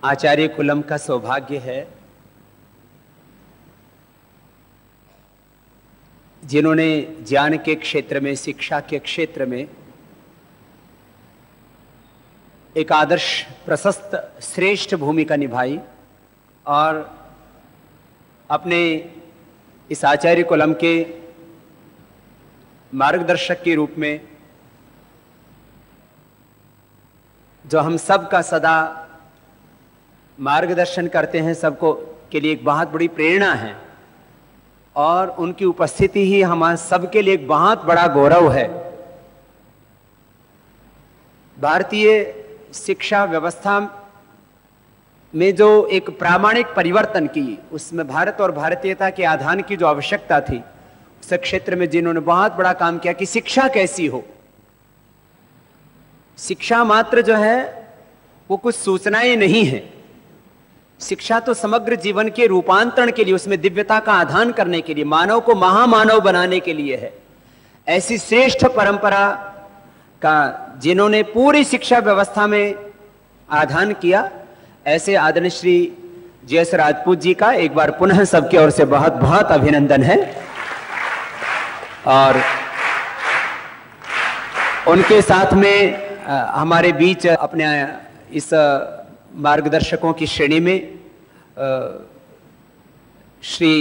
आचार्य coulomb का सौभाग्य है जिन्होंने ज्ञान के क्षेत्र में, शिक्षा के क्षेत्र में एक आदर्श, प्रशस्त, श्रेष्ठ भूमिका निभाई और अपने इस आचार्य कुलम के मार्गदर्शक के रूप में जो हम सब का सदा मार्गदर्शन करते हैं, सबको के लिए एक बहुत बड़ी प्रेरणा है और उनकी उपस्थिति ही हमारे सबके लिए एक बहुत बड़ा गौरव है। भारतीय शिक्षा व्यवस्था में जो एक प्रामाणिक परिवर्तन की, उसमें भारत और भारतीयता के आधान की जो आवश्यकता थी, उस क्षेत्र में जिन्होंने बहुत बड़ा काम किया कि शिक्षा कैसी हो। शिक्षा मात्र जो है वो कुछ सूचनाएं नहीं है, शिक्षा तो समग्र जीवन के रूपांतरण के लिए, उसमें दिव्यता का आधान करने के लिए, मानव को महामानव बनाने के लिए है। ऐसी श्रेष्ठ परंपरा का जिन्होंने पूरी शिक्षा व्यवस्था में आधान किया, ऐसे आदरणीय श्री जी.एस. राजपूत जी का एक बार पुनः सबकी ओर से बहुत बहुत अभिनंदन है। और उनके साथ में हमारे बीच अपने इस मार्गदर्शकों की श्रेणी में श्री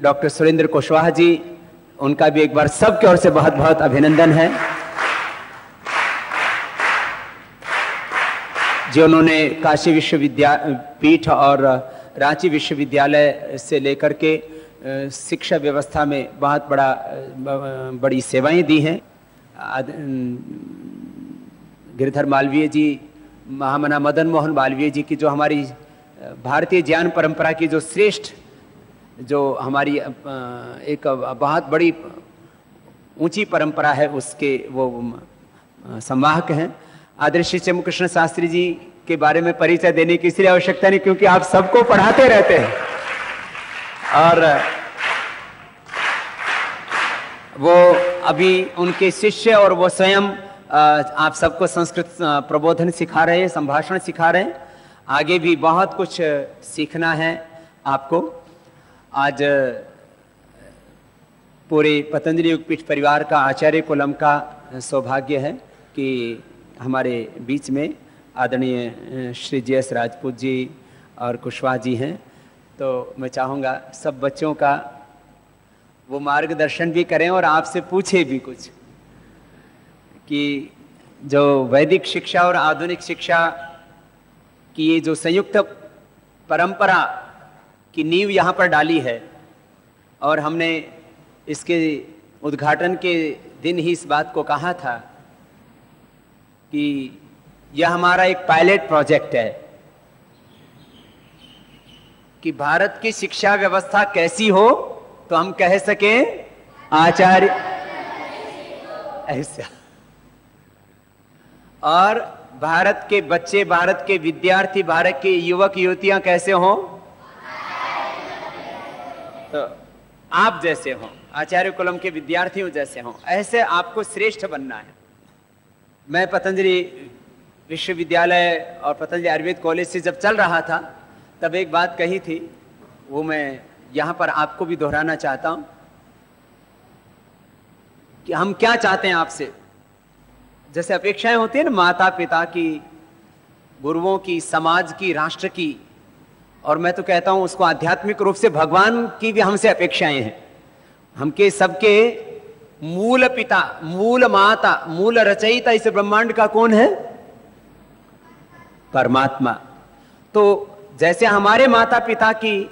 डॉक्टर सुरेंद्र कुशवाहा जी, उनका भी एक बार सबकी ओर से बहुत बहुत अभिनंदन है जो उन्होंने काशी विश्वविद्यापीठ और रांची विश्वविद्यालय से लेकर के शिक्षा व्यवस्था में बहुत बड़ी सेवाएं दी हैं। गिरधर मालवीय जी, महामना मदन मोहन मालवीय जी की जो हमारी भारतीय ज्ञान परंपरा की जो श्रेष्ठ, जो हमारी एक बहुत बड़ी ऊंची परंपरा है, उसके वो संवाहक हैं। आदरणीय श्री चंद्रकृष्ण शास्त्री जी के बारे में परिचय देने की इसलिए आवश्यकता नहीं क्योंकि आप सबको पढ़ाते रहते हैं और वो अभी उनके शिष्य और वो स्वयं आप सबको संस्कृत प्रबोधन सिखा रहे हैं, संभाषण सिखा रहे हैं। आगे भी बहुत कुछ सीखना है आपको। आज पूरे पतंजलि योगपीठ परिवार का आचार्य कुलम का सौभाग्य है कि हमारे बीच में आदरणीय श्री जी.एस. राजपूत जी और कुशवाहा जी हैं। तो मैं चाहूँगा सब बच्चों का वो मार्गदर्शन भी करें और आपसे पूछे भी कुछ कि जो वैदिक शिक्षा और आधुनिक शिक्षा की ये जो संयुक्त परंपरा की नींव यहाँ पर डाली है, और हमने इसके उद्घाटन के दिन ही इस बात को कहा था कि यह हमारा एक पायलट प्रोजेक्ट है कि भारत की शिक्षा व्यवस्था कैसी हो तो हम कह सकें आचार्य ऐसा, और भारत के बच्चे, भारत के विद्यार्थी, भारत के युवक युवतियां कैसे हों तो आप जैसे हों, आचार्य कुलम के विद्यार्थियों जैसे हों, ऐसे आपको श्रेष्ठ बनना है। मैं पतंजलि विश्वविद्यालय और पतंजलि आयुर्वेद कॉलेज से जब चल रहा था तब एक बात कही थी, वो मैं यहां पर आपको भी दोहराना चाहता हूं कि हम क्या चाहते हैं आपसे। जैसे अपेक्षाएं होती है ना, माता पिता की, गुरुओं की, समाज की, राष्ट्र की, और मैं तो कहता हूं उसको आध्यात्मिक रूप से भगवान की भी हमसे अपेक्षाएं हैं। हमके सबके मूल पिता, मूल माता, मूल रचयिता इस ब्रह्मांड का कौन है? परमात्मा। तो जैसे हमारे माता पिता की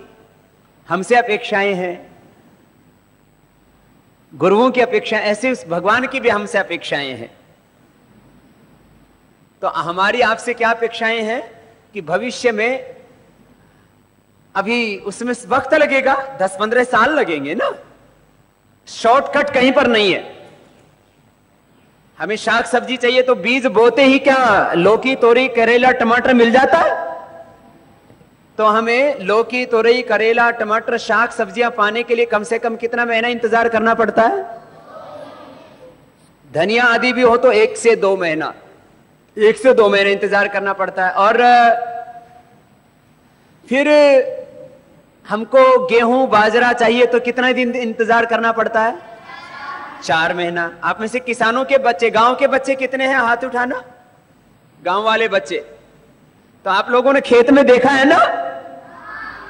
हमसे अपेक्षाएं हैं, गुरुओं की अपेक्षाएं, ऐसे उस भगवान की भी हमसे अपेक्षाएं हैं। तो हमारी आपसे क्या अपेक्षाएं हैं कि भविष्य में, अभी उसमें वक्त लगेगा, 10-15 साल लगेंगे ना, शॉर्टकट कहीं पर नहीं है। हमें शाक सब्जी चाहिए तो बीज बोते ही क्या लौकी, तोरई, करेला, टमाटर मिल जाता है? तो हमें लौकी, तोरई, करेला, टमाटर, शाक सब्जियां पाने के लिए कम से कम कितना महीना इंतजार करना पड़ता है? धनिया आदि भी हो तो 1 से 2 महीना। 1 से 2 महीने इंतजार करना पड़ता है। और फिर हमको गेहूं बाजरा चाहिए तो कितना दिन इंतजार करना पड़ता है? 4 महीना। आप में से किसानों के बच्चे, गांव के बच्चे कितने हैं? हाथ उठाना। गांव वाले बच्चे तो आप लोगों ने खेत में देखा है ना?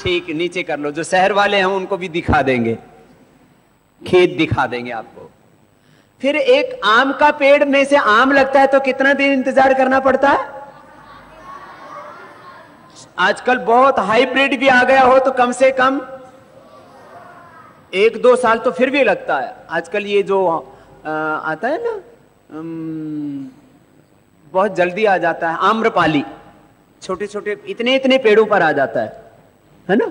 ठीक, नीचे कर लो। जो शहर वाले हैं उनको भी दिखा देंगे, खेत दिखा देंगे आपको। फिर एक आम का पेड़ में से आम लगता है तो कितना दिन इंतजार करना पड़ता है? आजकल बहुत हाइब्रिड भी आ गया हो तो कम से कम 1-2 साल तो फिर भी लगता है। आजकल ये जो आता है ना, बहुत जल्दी आ जाता है। आम्रपाली छोटे छोटे इतने इतने पेड़ों पर आ जाता है ना?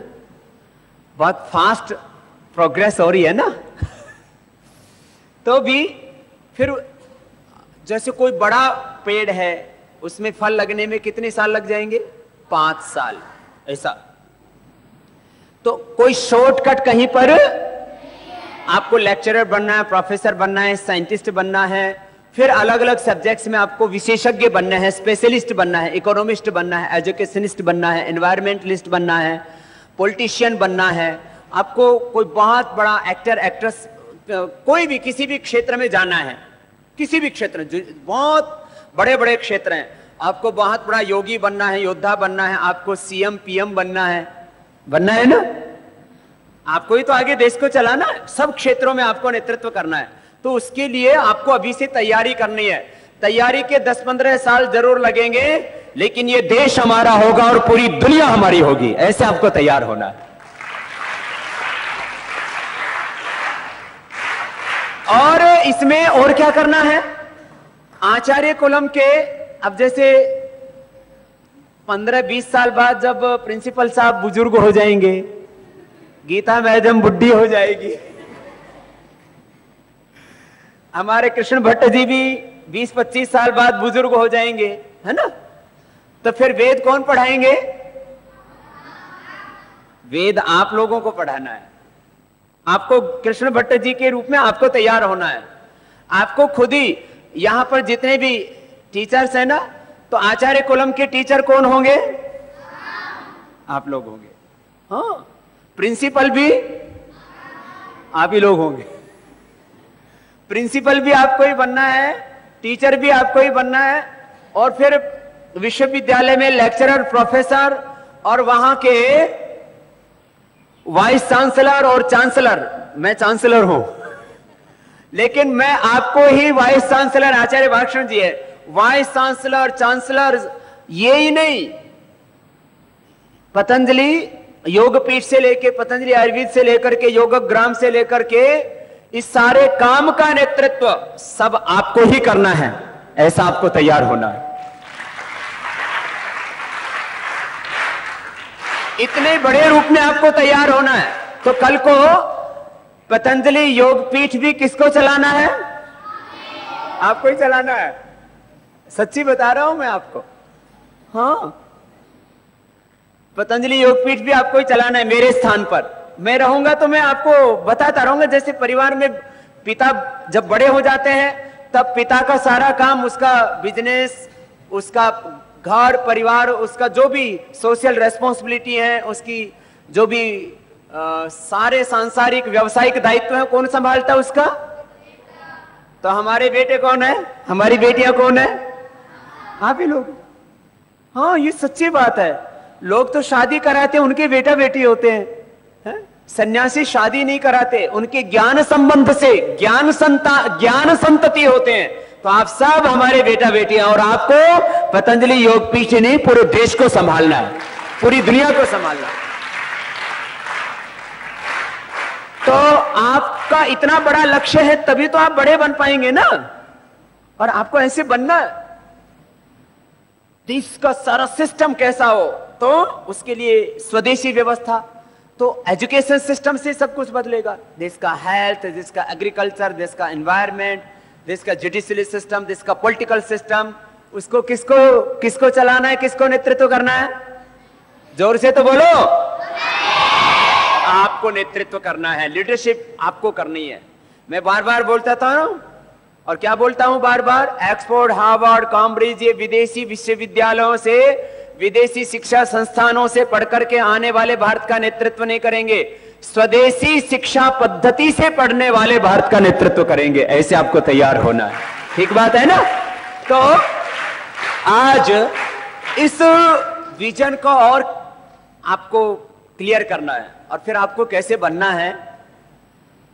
बहुत फास्ट प्रोग्रेस हो रही है ना। तो भी फिर जैसे कोई बड़ा पेड़ है उसमें फल लगने में कितने साल लग जाएंगे? 5 साल ऐसा। तो कोई शॉर्टकट कहीं पर आपको लेक्चरर बनना है, प्रोफेसर बनना है, साइंटिस्ट बनना है, फिर अलग अलग सब्जेक्ट्स में आपको विशेषज्ञ बनना है, स्पेशलिस्ट बनना है, इकोनॉमिस्ट बनना है, एजुकेशनिस्ट बनना है, एनवायरमेंटलिस्ट बनना है, पॉलिटिशियन बनना है, आपको कोई बहुत बड़ा एक्टर एक्ट्रेस, कोई भी किसी भी क्षेत्र में जाना है, किसी भी क्षेत्र, बहुत बड़े बड़े क्षेत्र हैं, आपको बहुत बड़ा योगी बनना है, योद्धा बनना है, आपको सीएम पीएम बनना है ना? आपको ही तो आगे देश को चलाना है, सब क्षेत्रों में आपको नेतृत्व करना है। तो उसके लिए आपको अभी से तैयारी करनी है। तैयारी के 10-15 साल जरूर लगेंगे, लेकिन ये देश हमारा होगा और पूरी दुनिया हमारी होगी, ऐसे आपको तैयार होना है। और इसमें और क्या करना है? आचार्य कुलम के अब जैसे 15-20 साल बाद जब प्रिंसिपल साहब बुजुर्ग हो जाएंगे, गीता मैडम बुढ़ी हो जाएगी, हमारे कृष्ण भट्ट जी भी 20-25 साल बाद बुजुर्ग हो जाएंगे, है ना? तो फिर वेद कौन पढ़ाएंगे? वेद आप लोगों को पढ़ाना है। आपको कृष्ण भट्ट जी के रूप में आपको तैयार होना है। आपको खुद ही यहां पर जितने भी टीचर्स हैं ना, तो आचार्य कुलम के टीचर कौन होंगे? आप लोग होंगे। हाँ, प्रिंसिपल भी आप ही लोग होंगे। प्रिंसिपल भी आपको ही बनना है, टीचर भी आपको ही बनना है, और फिर विश्वविद्यालय में लेक्चरर, प्रोफेसर, और वहां के वाइस चांसलर और चांसलर। मैं चांसलर हूं, लेकिन मैं आपको ही वाइस चांसलर, आचार्य भाषण जी है, वाइस चांसलर, चांसलर, ये ही नहीं, पतंजलि योगपीठ से लेके, पतंजलि आयुर्वेद से लेकर के, योगग्राम से लेकर के, इस सारे काम का नेतृत्व सब आपको ही करना है। ऐसा आपको तैयार होना है। इतने बड़े रूप में आपको तैयार होना है। तो कल को पतंजलि योगपीठ भी किसको चलाना है? आपको ही चलाना है। सच्ची बता रहा हूं मैं आपको। हाँ, पतंजलि योगपीठ भी आपको ही चलाना है। मेरे स्थान पर मैं रहूंगा तो मैं आपको बताता रहूंगा। जैसे परिवार में पिता जब बड़े हो जाते हैं तब पिता का सारा काम, उसका बिजनेस, उसका घर परिवार, उसका जो भी सोशल रेस्पॉन्सिबिलिटी है, उसकी जो भी सारे सांसारिक व्यावसायिक दायित्व है, कौन संभालता है उसका? तो हमारे बेटे कौन है? हमारी बेटियां कौन है? आप ही लोग। हाँ, ये सच्ची बात है। लोग तो शादी कराते हैं, उनके बेटा बेटी होते हैं, है? सन्यासी शादी नहीं कराते, उनके ज्ञान संबंध से ज्ञान संतति होते हैं। तो आप सब हमारे बेटा बेटियां, और आपको पतंजलि योगपीठ नहीं, पूरे देश को संभालना है, पूरी दुनिया को संभालना है। तो आपका इतना बड़ा लक्ष्य है, तभी तो आप बड़े बन पाएंगे ना। और आपको ऐसे बनना है। देश का सारा सिस्टम कैसा हो, तो उसके लिए स्वदेशी व्यवस्था, तो एजुकेशन सिस्टम से सब कुछ बदलेगा। देश का हेल्थ, देश का एग्रीकल्चर, देश का एनवायरमेंट, देश का जुडिशियरी सिस्टम, देश का पॉलिटिकल सिस्टम, उसको किसको चलाना है, किसको नेतृत्व करना है? जोर से तो बोलो। आपको नेतृत्व करना है, लीडरशिप आपको करनी है। मैं बार बार बोलता था और क्या बोलता हूं बार बार, ऑक्सफोर्ड, हार्वर्ड, कैम्ब्रिज, ये विदेशी विश्वविद्यालयों से, विदेशी शिक्षा संस्थानों से पढ़कर के आने वाले भारत का नेतृत्व नहीं करेंगे, स्वदेशी शिक्षा पद्धति से पढ़ने वाले भारत का नेतृत्व करेंगे। ऐसे आपको तैयार होना है, ठीक बात है ना। तो आज इस विजन को और आपको क्लियर करना है, और फिर आपको कैसे बनना है,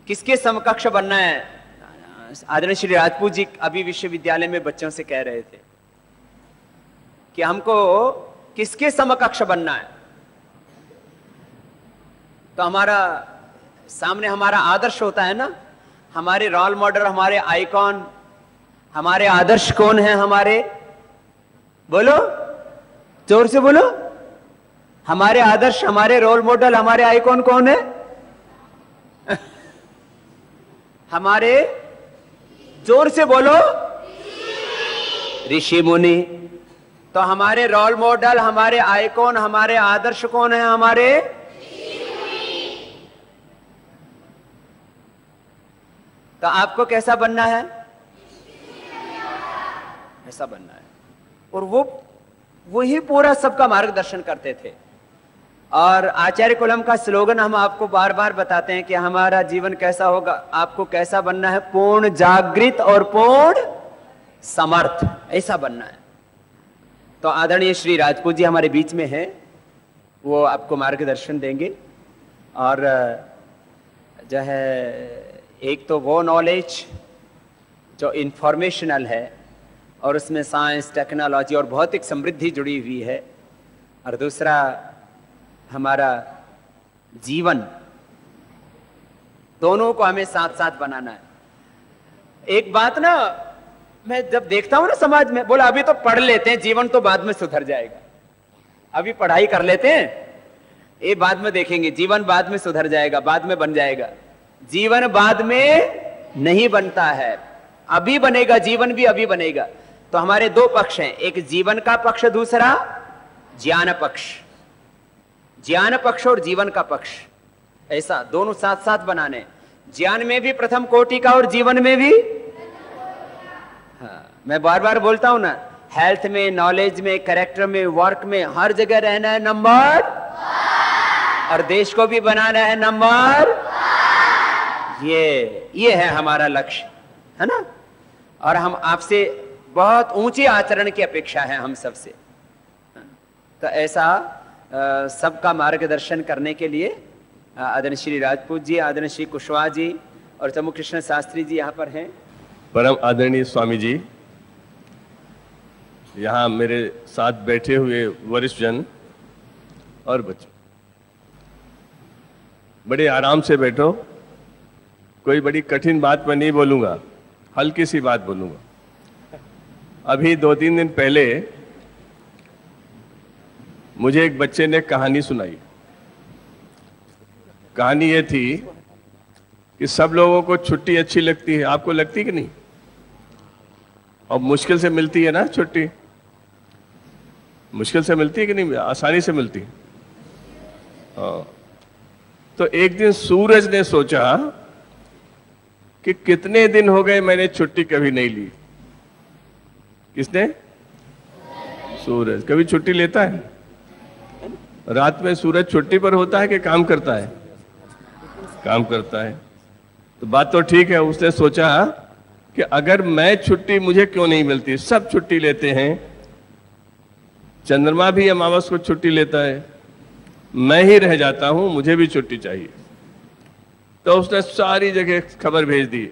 किसके समकक्ष बनना है। आदरणीय श्री राजपूत जी अभी विश्वविद्यालय में बच्चों से कह रहे थे कि हमको किसके समकक्ष बनना है। तो हमारा सामने हमारा आदर्श होता है ना, हमारे रोल मॉडल, हमारे आइकॉन, हमारे आदर्श कौन है हमारे, बोलो जोर से बोलो, हमारे आदर्श, हमारे रोल मॉडल, हमारे आइकॉन कौन है हमारे, जोर से बोलो, ऋषि मुनि। तो हमारे रोल मॉडल, हमारे आइकॉन, हमारे आदर्श कौन है हमारे, तो आपको कैसा बनना है, ऐसा बनना है। और वही पूरा सबका मार्गदर्शन करते थे। और आचार्य कुलम का स्लोगन हम आपको बार बार बताते हैं कि हमारा जीवन कैसा होगा, आपको कैसा बनना है, पूर्ण जागृत और पूर्ण समर्थ, ऐसा बनना है। तो आदरणीय श्री राजपूत जी हमारे बीच में हैं, वो आपको मार्गदर्शन देंगे। और जो है, एक तो वो नॉलेज जो इंफॉर्मेशनल है और उसमें साइंस, टेक्नोलॉजी और भौतिक समृद्धि जुड़ी हुई है, और दूसरा हमारा जीवन, दोनों को हमें साथ साथ बनाना है। एक बात ना, मैं जब देखता हूं ना समाज में, बोला अभी तो पढ़ लेते हैं, जीवन तो बाद में सुधर जाएगा, अभी पढ़ाई कर लेते हैं, ये बाद में देखेंगे, जीवन बाद में सुधर जाएगा, बाद में बन जाएगा। जीवन बाद में नहीं बनता है, अभी बनेगा, जीवन भी अभी बनेगा। तो हमारे दो पक्ष हैं, एक जीवन का पक्ष, दूसरा ज्ञान पक्ष। ज्ञान पक्ष और जीवन का पक्ष, ऐसा दोनों साथ साथ बनाने। ज्ञान में भी प्रथम कोटि का और जीवन में भी, हाँ, मैं बार बार बोलता हूं ना, हेल्थ में, नॉलेज में, कैरेक्टर में, वर्क में, हर जगह रहना है नंबर, और देश को भी बनाना है नंबर। ये है हमारा लक्ष्य, है ना। और हम आपसे बहुत ऊंचे आचरण की अपेक्षा है हम सबसे। तो ऐसा सबका मार्गदर्शन करने के लिए आदरणीय श्री राजपूत जी, आदरणीय श्री कुशवाहा जी और चमू कृष्ण शास्त्री जी यहाँ पर हैं। परम आदरणीय स्वामी जी, यहाँ मेरे साथ बैठे हुए वरिष्ठ जन और बच्चों, बड़े आराम से बैठो, कोई बड़ी कठिन बात मैं नहीं बोलूँगा, हल्की सी बात बोलूँगा। अभी 2-3 दिन पहले मुझे एक बच्चे ने कहानी सुनाई। कहानी ये थी कि सब लोगों को छुट्टी अच्छी लगती है, आपको लगती कि नहीं? और मुश्किल से मिलती है ना छुट्टी, मुश्किल से मिलती है कि नहीं, आसानी से मिलती है। तो एक दिन सूरज ने सोचा कि कितने दिन हो गए मैंने छुट्टी कभी नहीं ली। किसने? सूरज। कभी छुट्टी लेता है? रात में सूरज छुट्टी पर होता है कि काम करता है? काम करता है। तो बात तो ठीक है। उसने सोचा कि अगर मैं छुट्टी, मुझे क्यों नहीं मिलती, सब छुट्टी लेते हैं, चंद्रमा भी अमावस को छुट्टी लेता है, मैं ही रह जाता हूं, मुझे भी छुट्टी चाहिए। तो उसने सारी जगह खबर भेज दी,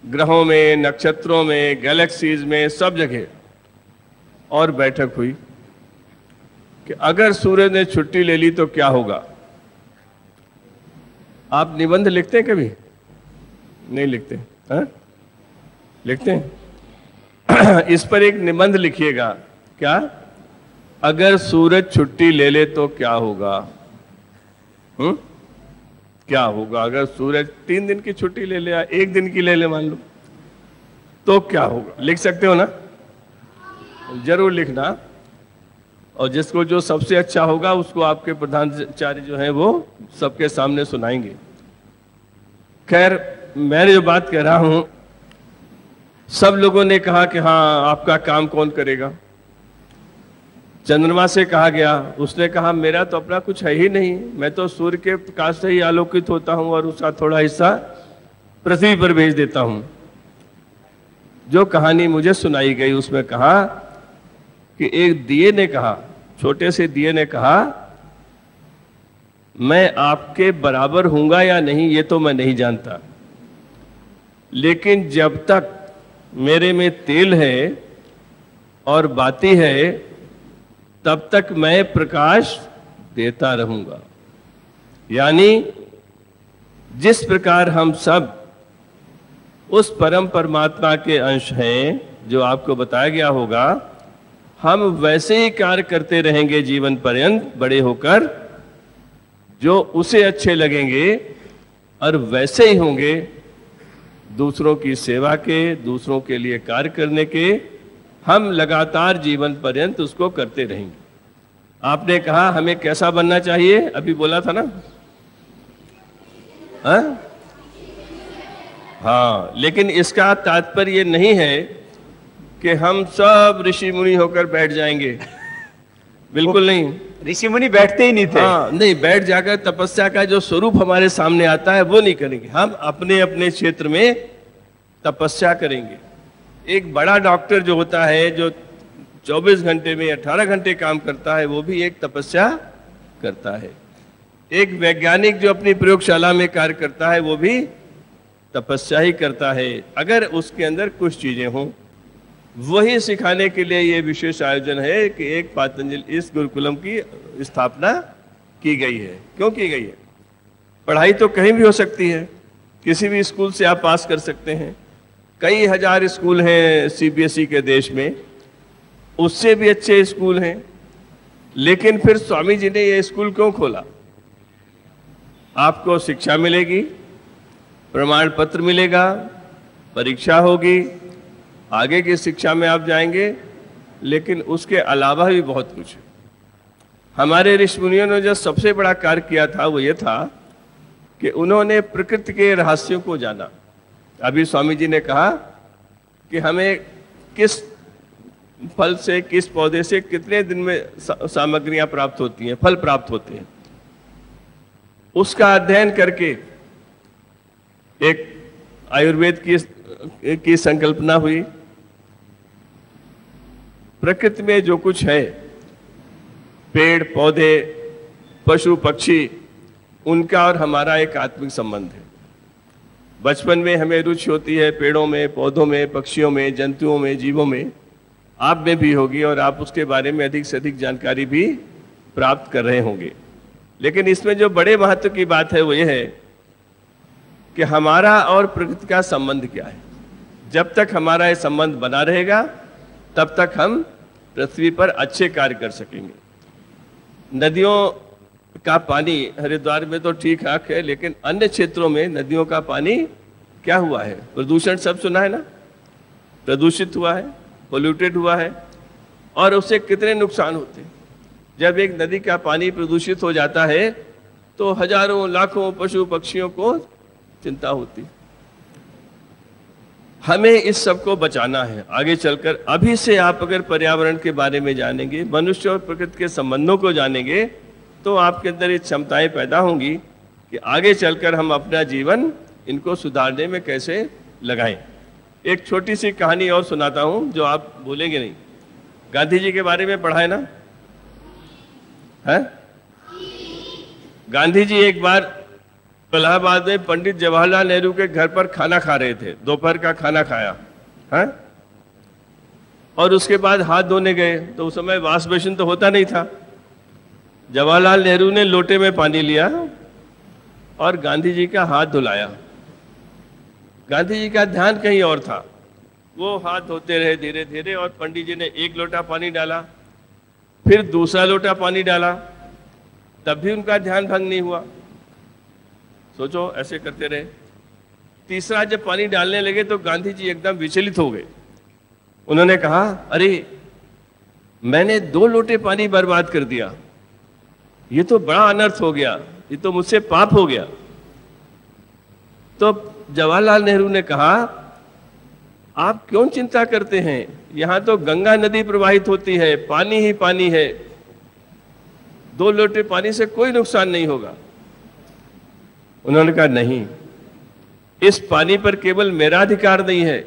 ग्रहों में, नक्षत्रों में, गैलेक्सीज में, सब जगह। और बैठक हुई कि अगर सूरज ने छुट्टी ले ली तो क्या होगा। आप निबंध लिखते हैं कभी? नहीं लिखते? हाँ? लिखते हैं? इस पर एक निबंध लिखिएगा। क्या? अगर सूरज छुट्टी ले ले तो क्या होगा? क्या होगा अगर सूरज 3 दिन की छुट्टी ले ले या 1 दिन की ले ले, मान लो, तो क्या होगा? लिख सकते हो ना? जरूर लिखना। और जिसको जो सबसे अच्छा होगा उसको आपके प्रधानाचार्य जो हैं वो सबके सामने सुनाएंगे। खैर, मैं जो बात कह रहा हूं सब लोगों ने कहा कि हाँ आपका काम कौन करेगा। चंद्रमा से कहा गया, उसने कहा मेरा तो अपना कुछ है ही नहीं, मैं तो सूर्य के प्रकाश से ही आलोकित होता हूं और उसका थोड़ा हिस्सा पृथ्वी पर भेज देता हूं। जो कहानी मुझे सुनाई गई उसमें कहा कि एक दिए ने कहा, छोटे से दिए ने कहा, मैं आपके बराबर हूंगा या नहीं ये तो मैं नहीं जानता, लेकिन जब तक मेरे में तेल है और बाती है तब तक मैं प्रकाश देता रहूंगा। यानी जिस प्रकार हम सब उस परम परमात्मा के अंश हैं जो आपको बताया गया होगा, हम वैसे ही कार्य करते रहेंगे जीवन पर्यंत बड़े होकर, जो उसे अच्छे लगेंगे और वैसे ही होंगे दूसरों की सेवा के, दूसरों के लिए कार्य करने के। हम लगातार जीवन पर्यंत उसको करते रहेंगे। आपने कहा हमें कैसा बनना चाहिए, अभी बोला था ना? हाँ, लेकिन इसका तात्पर्य ये नहीं है कि हम सब ऋषि मुनि होकर बैठ जाएंगे, बिल्कुल नहीं। ऋषि मुनि बैठते ही नहीं थे। हाँ, नहीं, बैठ जाकर तपस्या का जो स्वरूप हमारे सामने आता है वो नहीं करेंगे। हम अपने अपने क्षेत्र में तपस्या करेंगे। एक बड़ा डॉक्टर जो होता है, जो 24 घंटे में 18 घंटे काम करता है, वो भी एक तपस्या करता है। एक वैज्ञानिक जो अपनी प्रयोगशाला में कार्य करता है, वो भी तपस्या ही करता है, अगर उसके अंदर कुछ चीजें हों। वही सिखाने के लिए ये विशेष आयोजन है कि एक पातंजलि इस गुरुकुलम की स्थापना की गई है। क्यों की गई है? पढ़ाई तो कहीं भी हो सकती है, किसी भी स्कूल से आप पास कर सकते हैं। कई हजार स्कूल हैं सीबीएसई के देश में, उससे भी अच्छे स्कूल हैं। लेकिन फिर स्वामी जी ने ये स्कूल क्यों खोला? आपको शिक्षा मिलेगी, प्रमाण पत्र मिलेगा, परीक्षा होगी, आगे की शिक्षा में आप जाएंगे, लेकिन उसके अलावा भी बहुत कुछ है। हमारे ऋषि मुनियों ने जो सबसे बड़ा कार्य किया था वो ये था कि उन्होंने प्रकृति के रहस्यों को जाना। अभी स्वामी जी ने कहा कि हमें किस फल से, किस पौधे से कितने दिन में सामग्रियां प्राप्त होती हैं, फल प्राप्त होते हैं, उसका अध्ययन करके एक आयुर्वेद की संकल्पना हुई। प्रकृति में जो कुछ है, पेड़ पौधे, पशु पक्षी, उनका और हमारा एक आत्मिक संबंध है। बचपन में हमें रुचि होती है पेड़ों में, पौधों में, पक्षियों में, जंतुओं में, जीवों में। आप में भी होगी और आप उसके बारे में अधिक से अधिक जानकारी भी प्राप्त कर रहे होंगे। लेकिन इसमें जो बड़े महत्व की बात है वो ये है कि हमारा और प्रकृति का संबंध क्या है। जब तक हमारा ये संबंध बना रहेगा तब तक हम पृथ्वी पर अच्छे कार्य कर सकेंगे। नदियों का पानी हरिद्वार में तो ठीक ठाक है, लेकिन अन्य क्षेत्रों में नदियों का पानी क्या हुआ है? प्रदूषण, सब सुना है ना? प्रदूषित हुआ है, पोल्यूटेड हुआ है, और उससे कितने नुकसान होते हैं। जब एक नदी का पानी प्रदूषित हो जाता है तो हजारों लाखों पशु पक्षियों को चिंता होती। हमें इस सब को बचाना है आगे चलकर। अभी से आप अगर पर्यावरण के बारे में जानेंगे, मनुष्य और प्रकृति के संबंधों को जानेंगे, तो आपके अंदर ये क्षमताएं पैदा होंगी कि आगे चलकर हम अपना जीवन इनको सुधारने में कैसे लगाएं। एक छोटी सी कहानी और सुनाता हूं जो आप भूलेंगे नहीं। गांधी जी के बारे में पढ़ा है ना? है? गांधी जी एक बार इलाहाबाद में पंडित जवाहरलाल नेहरू के घर पर खाना खा रहे थे, दोपहर का खाना खाया है, और उसके बाद हाथ धोने गए तो उस समय वॉश बेसिन तो होता नहीं था। जवाहरलाल नेहरू ने लोटे में पानी लिया और गांधी जी का हाथ धुलाया। गांधी जी का ध्यान कहीं और था, वो हाथ धोते रहे धीरे धीरे, और पंडित जी ने एक लोटा पानी डाला, फिर दूसरा लोटा पानी डाला, तब भी उनका ध्यान भंग नहीं हुआ। सोचो, ऐसे करते रहे। तीसरा जब पानी डालने लगे तो गांधी जी एकदम विचलित हो गए। उन्होंने कहा, अरे मैंने 2 लोटे पानी बर्बाद कर दिया, ये तो बड़ा अनर्थ हो गया, ये तो मुझसे पाप हो गया। तो जवाहरलाल नेहरू ने कहा, आप क्यों चिंता करते हैं? यहां तो गंगा नदी प्रवाहित होती है, पानी ही पानी है, 2 लोटे पानी से कोई नुकसान नहीं होगा। उन्होंने कहा नहीं, इस पानी पर केवल मेरा अधिकार नहीं है,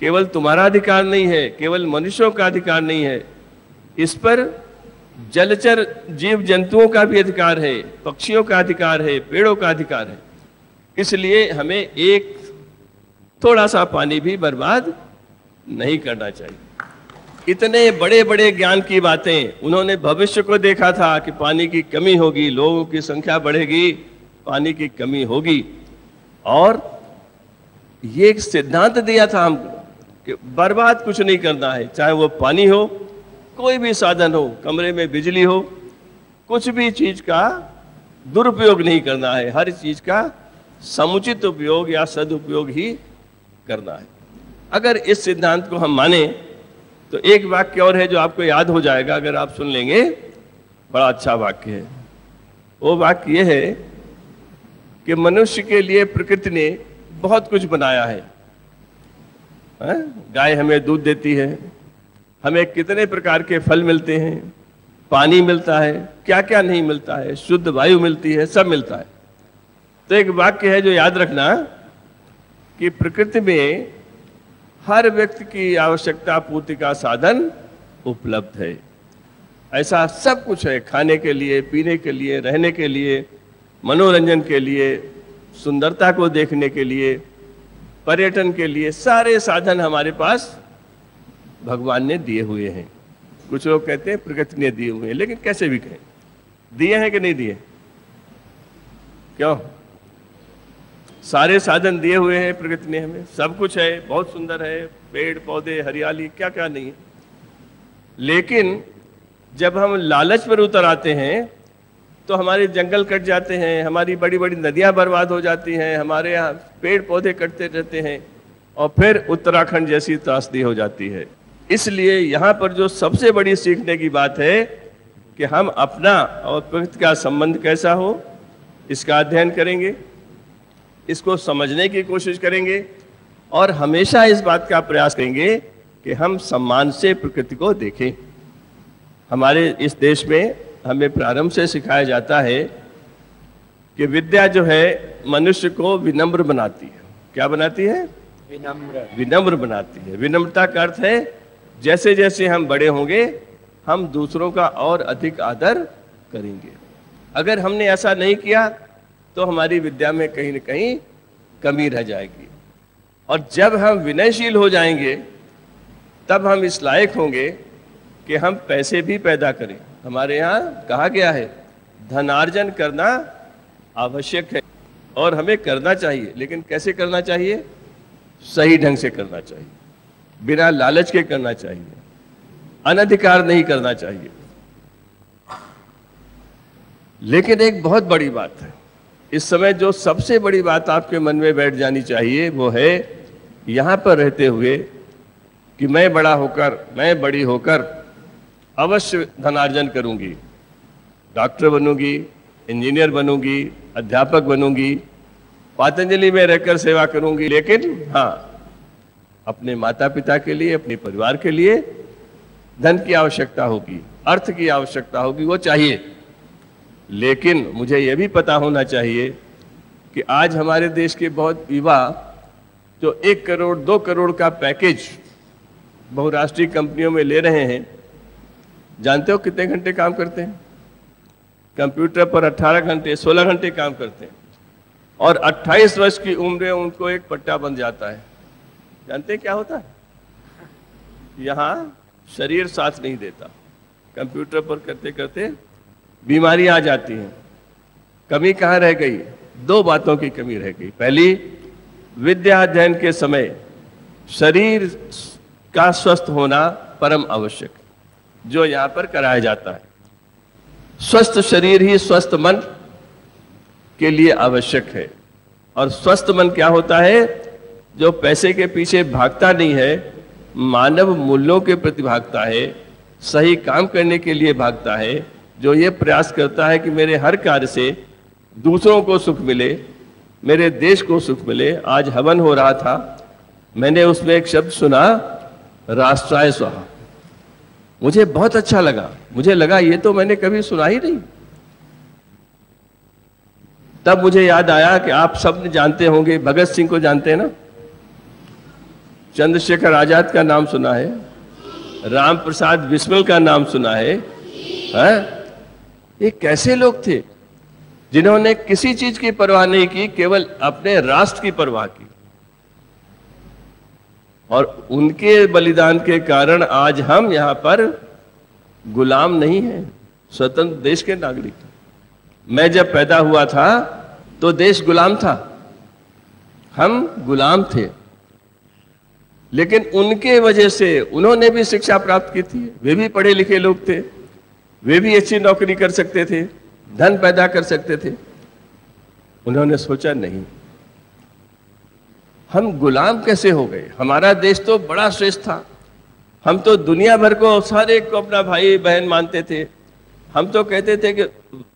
केवल तुम्हारा अधिकार नहीं है, केवल मनुष्यों का अधिकार नहीं है, इस पर जलचर जीव जंतुओं का भी अधिकार है, पक्षियों का अधिकार है, पेड़ों का अधिकार है। इसलिए हमें एक थोड़ा सा पानी भी बर्बाद नहीं करना चाहिए। इतने बड़े बड़े ज्ञान की बातें, उन्होंने भविष्य को देखा था कि पानी की कमी होगी, लोगों की संख्या बढ़ेगी, पानी की कमी होगी, और ये एक सिद्धांत दिया था हमको कि बर्बाद कुछ नहीं करना है, चाहे वो पानी हो, कोई भी साधन हो, कमरे में बिजली हो, कुछ भी चीज का दुरुपयोग नहीं करना है, हर चीज का समुचित उपयोग या सदुपयोग ही करना है। अगर इस सिद्धांत को हम माने तो एक वाक्य और है जो आपको याद हो जाएगा, अगर आप सुन लेंगे, बड़ा अच्छा वाक्य है। वो वाक्य ये है कि मनुष्य के लिए प्रकृति ने बहुत कुछ बनाया है। गाय हमें दूध देती है, हमें कितने प्रकार के फल मिलते हैं, पानी मिलता है, क्या क्या नहीं मिलता है, शुद्ध वायु मिलती है, सब मिलता है। तो एक वाक्य है जो याद रखना कि प्रकृति में हर व्यक्ति की आवश्यकता पूर्ति का साधन उपलब्ध है। ऐसा सब कुछ है, खाने के लिए, पीने के लिए, रहने के लिए, मनोरंजन के लिए, सुंदरता को देखने के लिए, पर्यटन के लिए, सारे साधन हमारे पास भगवान ने दिए हुए हैं। कुछ लोग कहते हैं प्रकृति ने दिए हुए हैं, लेकिन कैसे भी कहें, दिए हैं कि नहीं दिए? क्यों? सारे साधन दिए हुए हैं प्रकृति ने हमें, सब कुछ है, बहुत सुंदर है, पेड़ पौधे, हरियाली, क्या क्या नहीं है। लेकिन जब हम लालच पर उतर आते हैं तो हमारे जंगल कट जाते हैं, हमारी बड़ी बड़ी नदियां बर्बाद हो जाती हैं, हमारे यहाँ पेड़ पौधे कटते रहते हैं, और फिर उत्तराखंड जैसी त्रासदी हो जाती है। इसलिए यहाँ पर जो सबसे बड़ी सीखने की बात है कि हम अपना और प्रकृति का संबंध कैसा हो, इसका अध्ययन करेंगे, इसको समझने की कोशिश करेंगे, और हमेशा इस बात का प्रयास करेंगे कि हम सम्मान से प्रकृति को देखें। हमारे इस देश में हमें प्रारंभ से सिखाया जाता है कि विद्या जो है मनुष्य को विनम्र बनाती है। क्या बनाती है? विनम्र बनाती है। विनम्रता का अर्थ है जैसे जैसे हम बड़े होंगे हम दूसरों का और अधिक आदर करेंगे। अगर हमने ऐसा नहीं किया तो हमारी विद्या में कहीं न कहीं कमी रह जाएगी, और जब हम विनयशील हो जाएंगे तब हम इस लायक होंगे कि हम पैसे भी पैदा करें। हमारे यहाँ कहा गया है धनार्जन करना आवश्यक है और हमें करना चाहिए, लेकिन कैसे करना चाहिए? सही ढंग से करना चाहिए, बिना लालच के करना चाहिए, अनधिकार नहीं करना चाहिए। लेकिन एक बहुत बड़ी बात है, इस समय जो सबसे बड़ी बात आपके मन में बैठ जानी चाहिए वो है यहाँ पर रहते हुए कि मैं बड़ा होकर, मैं बड़ी होकर अवश्य धनार्जन करूंगी, डॉक्टर बनूंगी, इंजीनियर बनूंगी, अध्यापक बनूंगी, पतंजलि में रहकर सेवा करूंगी, लेकिन हाँ अपने माता पिता के लिए, अपने परिवार के लिए धन की आवश्यकता होगी, अर्थ की आवश्यकता होगी, वो चाहिए। लेकिन मुझे यह भी पता होना चाहिए कि आज हमारे देश के बहुत युवा जो 1 करोड़ 2 करोड़ का पैकेज बहुराष्ट्रीय कंपनियों में ले रहे हैं, जानते हो कितने घंटे काम करते हैं? कंप्यूटर पर 18 घंटे 16 घंटे काम करते हैं, और 28 वर्ष की उम्र में उनको एक पट्टा बन जाता है। जानते हैं क्या होता है? यहाँ शरीर साथ नहीं देता, कंप्यूटर पर करते करते बीमारी आ जाती है। कमी कहाँ रह गई? 2 बातों की कमी रह गई। पहली, विद्या अध्ययन के समय शरीर का स्वस्थ होना परम आवश्यक, जो यहाँ पर कराया जाता है। स्वस्थ शरीर ही स्वस्थ मन के लिए आवश्यक है, और स्वस्थ मन क्या होता है? जो पैसे के पीछे भागता नहीं है, मानव मूल्यों के प्रति भागता है, सही काम करने के लिए भागता है, जो ये प्रयास करता है कि मेरे हर कार्य से दूसरों को सुख मिले, मेरे देश को सुख मिले। आज हवन हो रहा था, मैंने उसमें एक शब्द सुना, राष्ट्राय स्वाहा। मुझे बहुत अच्छा लगा, मुझे लगा ये तो मैंने कभी सुना ही नहीं। तब मुझे याद आया कि आप सब जानते होंगे, भगत सिंह को जानते हैं ना, चंद्रशेखर आजाद का नाम सुना है, राम प्रसाद बिस्मिल का नाम सुना है? ये कैसे लोग थे जिन्होंने किसी चीज की परवाह नहीं की, केवल अपने राष्ट्र की परवाह की। और उनके बलिदान के कारण आज हम यहां पर गुलाम नहीं हैं, स्वतंत्र देश के नागरिक। मैं जब पैदा हुआ था तो देश गुलाम था, हम गुलाम थे। लेकिन उनके वजह से, उन्होंने भी शिक्षा प्राप्त की थी, वे भी पढ़े लिखे लोग थे, वे भी अच्छी नौकरी कर सकते थे, धन पैदा कर सकते थे। उन्होंने सोचा नहीं, हम गुलाम कैसे हो गए? हमारा देश तो बड़ा श्रेष्ठ था, हम तो दुनिया भर को, सारे को अपना भाई बहन मानते थे। हम तो कहते थे कि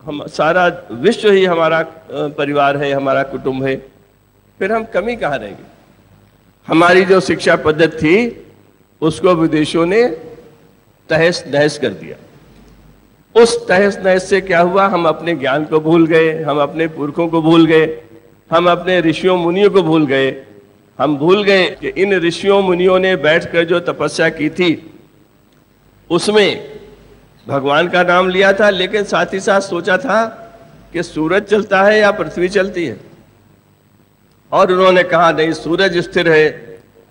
हम सारा विश्व ही हमारा परिवार है, हमारा कुटुंब है। फिर हम कमी कहाँ रह गए? हमारी जो शिक्षा पद्धति थी उसको विदेशों ने तहस नहस कर दिया। उस तहस नहस से क्या हुआ? हम अपने ज्ञान को भूल गए, हम अपने पुरखों को भूल गए, हम अपने ऋषियों मुनियों को भूल गए। हम भूल गए कि इन ऋषियों मुनियों ने बैठकर जो तपस्या की थी उसमें भगवान का नाम लिया था, लेकिन साथ ही साथ सोचा था कि सूरज चलता है या पृथ्वी चलती है। और उन्होंने कहा नहीं, सूरज स्थिर है,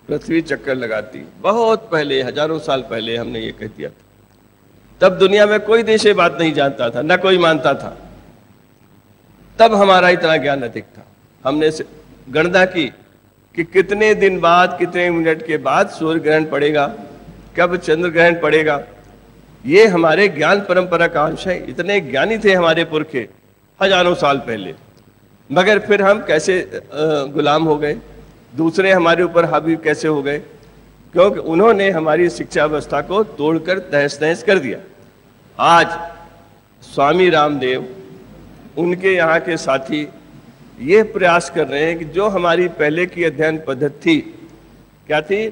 पृथ्वी चक्कर लगाती। बहुत पहले, हजारों साल पहले हमने ये कह दिया था। तब दुनिया में कोई देश ये बात नहीं जानता था, ना कोई मानता था। तब हमारा इतना ज्ञान अधिक था। हमने गणना की कि कितने दिन बाद, कितने मिनट के बाद सूर्य ग्रहण पड़ेगा, कब चंद्र ग्रहण पड़ेगा। ये हमारे ज्ञान परंपरा का अंश है। इतने ज्ञानी थे हमारे पुरखे हजारों साल पहले। मगर फिर हम कैसे गुलाम हो गए, दूसरे हमारे ऊपर हावी कैसे हो गए? क्योंकि उन्होंने हमारी शिक्षा व्यवस्था को तोड़कर तहस नहस कर दिया। आज स्वामी रामदेव, उनके यहाँ के साथी ये प्रयास कर रहे हैं कि जो हमारी पहले की अध्ययन पद्धति थी, क्या थी?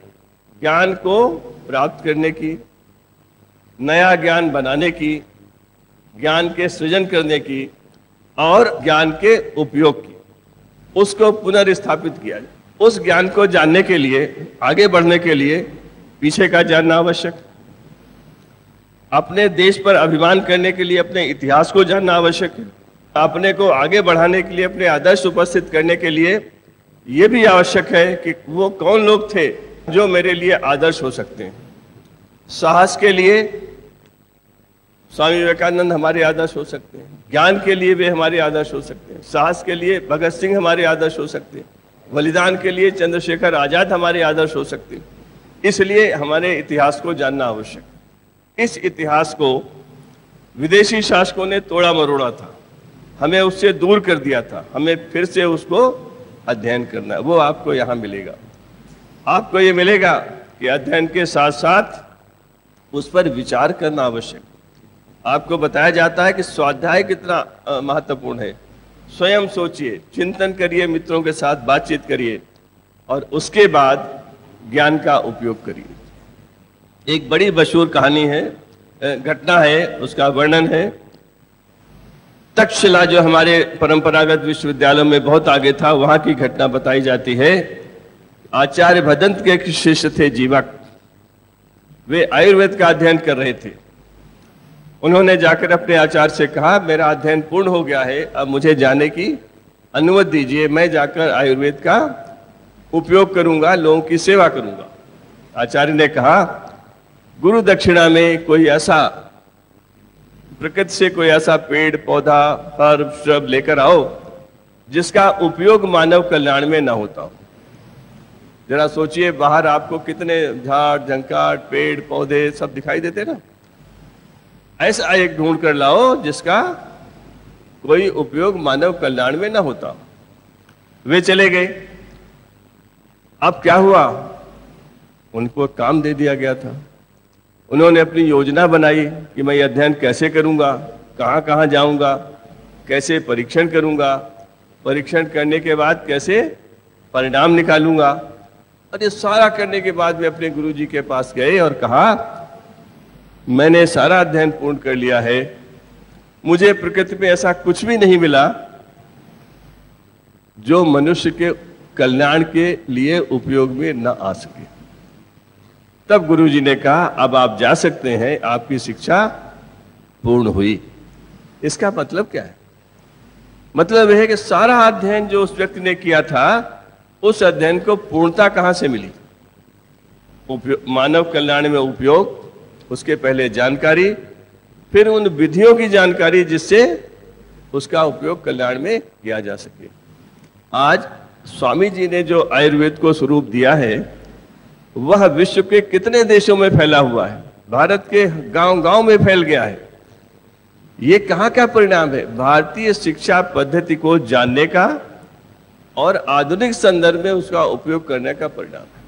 ज्ञान को प्राप्त करने की, नया ज्ञान बनाने की, ज्ञान के सृजन करने की और ज्ञान के उपयोग की, उसको पुनर्स्थापित किया जाए। उस ज्ञान को जानने के लिए, आगे बढ़ने के लिए पीछे का जानना आवश्यक, अपने देश पर अभिमान करने के लिए अपने इतिहास को जानना आवश्यक है, अपने को आगे बढ़ाने के लिए अपने आदर्श उपस्थित करने के लिए यह भी आवश्यक है कि वो कौन लोग थे जो मेरे लिए आदर्श हो सकते हैं। साहस के लिए स्वामी विवेकानंद हमारे आदर्श हो सकते हैं, ज्ञान के लिए वे हमारे आदर्श हो सकते हैं, साहस के लिए भगत सिंह हमारे आदर्श हो सकते हैं, बलिदान के लिए चंद्रशेखर आजाद हमारे आदर्श हो सकते हैं। इसलिए हमारे इतिहास को जानना आवश्यक। इस इतिहास को विदेशी शासकों ने तोड़ा मरोड़ा था, हमें उससे दूर कर दिया था। हमें फिर से उसको अध्ययन करना है। वो आपको यहाँ मिलेगा। आपको ये मिलेगा कि अध्ययन के साथ साथ उस पर विचार करना आवश्यक। आपको बताया जाता है कि स्वाध्याय कितना महत्वपूर्ण है। स्वयं सोचिए, चिंतन करिए, मित्रों के साथ बातचीत करिए और उसके बाद ज्ञान का उपयोग करिए। एक बड़ी मशहूर कहानी है, घटना है, उसका वर्णन है। तक्षशिला जो हमारे परंपरागत विश्वविद्यालयों में बहुत आगे था, वहां की घटना बताई जाती है। आचार्य भदंत के एक शिष्य थे जीवक, वे आयुर्वेद का अध्ययन कर रहे थे। उन्होंने जाकर अपने आचार्य से कहा, मेरा अध्ययन पूर्ण हो गया है, अब मुझे जाने की अनुमति दीजिए, मैं जाकर आयुर्वेद का उपयोग करूंगा, लोगों की सेवा करूंगा। आचार्य ने कहा, गुरु दक्षिणा में कोई ऐसा, प्रकृति से कोई ऐसा पेड़ पौधा हर्ब श्रब लेकर आओ जिसका उपयोग मानव कल्याण में न होता हो। जरा सोचिए, बाहर आपको कितने झाड़ झंकार पेड़ पौधे सब दिखाई देते ना, ऐसा एक ढूंढ कर लाओ जिसका कोई उपयोग मानव कल्याण में न होता। वे चले गए। अब क्या हुआ? उनको काम दे दिया गया था। उन्होंने अपनी योजना बनाई कि मैं ये अध्ययन कैसे करूंगा, कहां कहां जाऊंगा, कैसे परीक्षण करूंगा, परीक्षण करने के बाद कैसे परिणाम निकालूंगा। और ये सारा करने के बाद वे अपने गुरुजी के पास गए और कहा, मैंने सारा अध्ययन पूर्ण कर लिया है, मुझे प्रकृति में ऐसा कुछ भी नहीं मिला जो मनुष्य के कल्याण के लिए उपयोग में न आ सके। तब गुरुजी ने कहा, अब आप जा सकते हैं, आपकी शिक्षा पूर्ण हुई। इसका मतलब क्या है? मतलब यह है कि सारा अध्ययन जो उस व्यक्ति ने किया था, उस अध्ययन को पूर्णता कहां से मिली? मानव कल्याण में उपयोग, उसके पहले जानकारी, फिर उन विधियों की जानकारी जिससे उसका उपयोग कल्याण में किया जा सके। आज स्वामी जी ने जो आयुर्वेद को स्वरूप दिया है, वह विश्व के कितने देशों में फैला हुआ है, भारत के गांव-गांव में फैल गया है। ये कहाँ का परिणाम है? भारतीय शिक्षा पद्धति को जानने का और आधुनिक संदर्भ में उसका उपयोग करने का परिणाम है।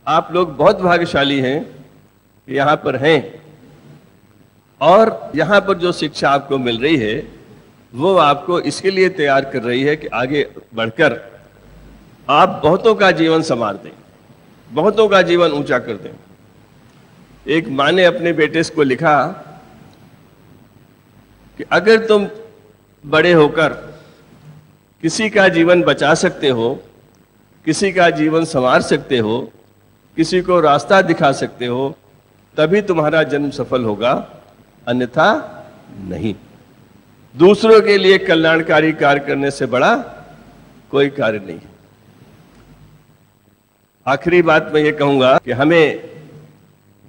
आप लोग बहुत भाग्यशाली हैं कि यहाँ पर हैं, और यहाँ पर जो शिक्षा आपको मिल रही है वो आपको इसके लिए तैयार कर रही है कि आगे बढ़कर आप बहुतों का जीवन संवार दें, बहुतों का जीवन ऊंचा कर दें। एक माँ ने अपने बेटे को लिखा कि अगर तुम बड़े होकर किसी का जीवन बचा सकते हो, किसी का जीवन संवार सकते हो, किसी को रास्ता दिखा सकते हो, तभी तुम्हारा जन्म सफल होगा, अन्यथा नहीं। दूसरों के लिए कल्याणकारी कार्य करने से बड़ा कोई कार्य नहीं। आखिरी बात मैं ये कहूंगा कि हमें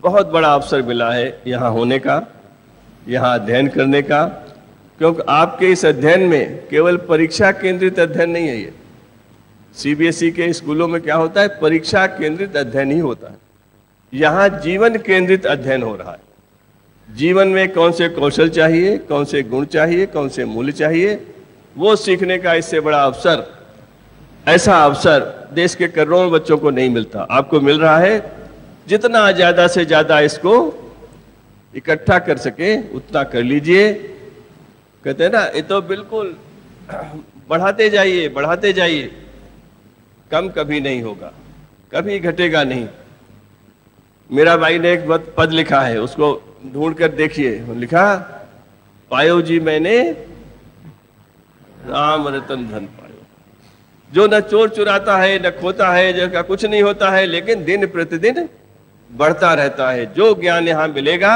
बहुत बड़ा अवसर मिला है यहाँ होने का, यहाँ अध्ययन करने का, क्योंकि आपके इस अध्ययन में केवल परीक्षा केंद्रित अध्ययन नहीं है। ये सीबीएसई के स्कूलों में क्या होता है? परीक्षा केंद्रित अध्ययन ही होता है। यहाँ जीवन केंद्रित अध्ययन हो रहा है। जीवन में कौन से कौशल चाहिए, कौन से गुण चाहिए, कौन से मूल्य चाहिए, वो सीखने का इससे बड़ा अवसर, ऐसा अवसर देश के करोड़ों बच्चों को नहीं मिलता। आपको मिल रहा है। जितना ज्यादा से ज्यादा इसको इकट्ठा कर सके उतना कर लीजिए। कहते हैं ना, ये तो बिल्कुल बढ़ाते जाइए, बढ़ाते जाइए, कम कभी नहीं होगा, कभी घटेगा नहीं। मेरा भाई ने एक पद लिखा है, उसको ढूंढ कर देखिए। लिखा, पायो जी मैंने राम रतन धन पायो, जो न चोर चुराता है, न खोता है, जिसका कुछ नहीं होता है, लेकिन दिन प्रतिदिन बढ़ता रहता है। जो ज्ञान यहाँ मिलेगा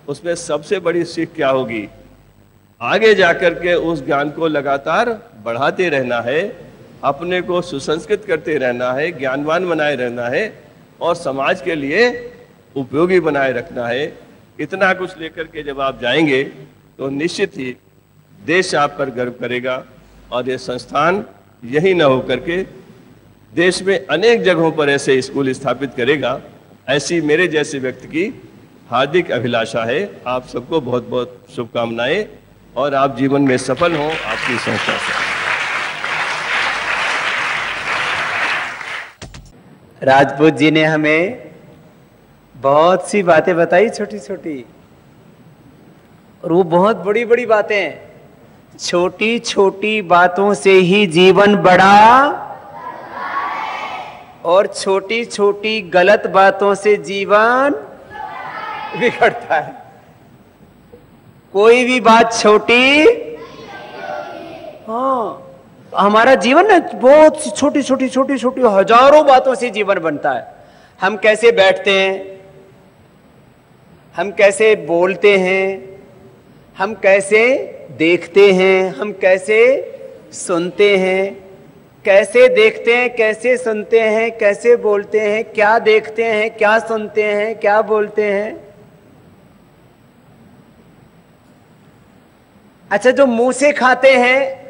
उसमें सबसे बड़ी सीख क्या होगी? आगे जाकर के उस ज्ञान को लगातार बढ़ाते रहना है, अपने को सुसंस्कृत करते रहना है, ज्ञानवान बनाए रहना है और समाज के लिए उपयोगी बनाए रखना है। इतना कुछ लेकर के जब आप जाएंगे तो निश्चित ही देश आप पर गर्व करेगा, और ये संस्थान यही न होकर के देश में अनेक जगहों पर ऐसे स्कूल स्थापित करेगा। ऐसी मेरे जैसे व्यक्ति की हार्दिक अभिलाषा है। आप सबको बहुत बहुत शुभकामनाएं, और आप जीवन में सफल हों आपकी संस्था से। राजपूत जी ने हमें बहुत सी बातें बताई, छोटी छोटी, और वो बहुत बड़ी बड़ी बातें हैं। छोटी छोटी बातों से ही जीवन बड़ा, और छोटी छोटी गलत बातों से जीवन बिगड़ता है। कोई भी बात छोटी, हाँ, हमारा जीवन ना बहुत छोटी छोटी छोटी छोटी हजारों बातों से जीवन बनता है। हम कैसे बैठते हैं, हम कैसे बोलते हैं, हम कैसे देखते हैं, हम कैसे सुनते हैं, कैसे देखते हैं, कैसे सुनते हैं, कैसे बोलते हैं, क्या देखते हैं, क्या सुनते हैं, क्या बोलते हैं। अच्छा, जो मुंह से खाते हैं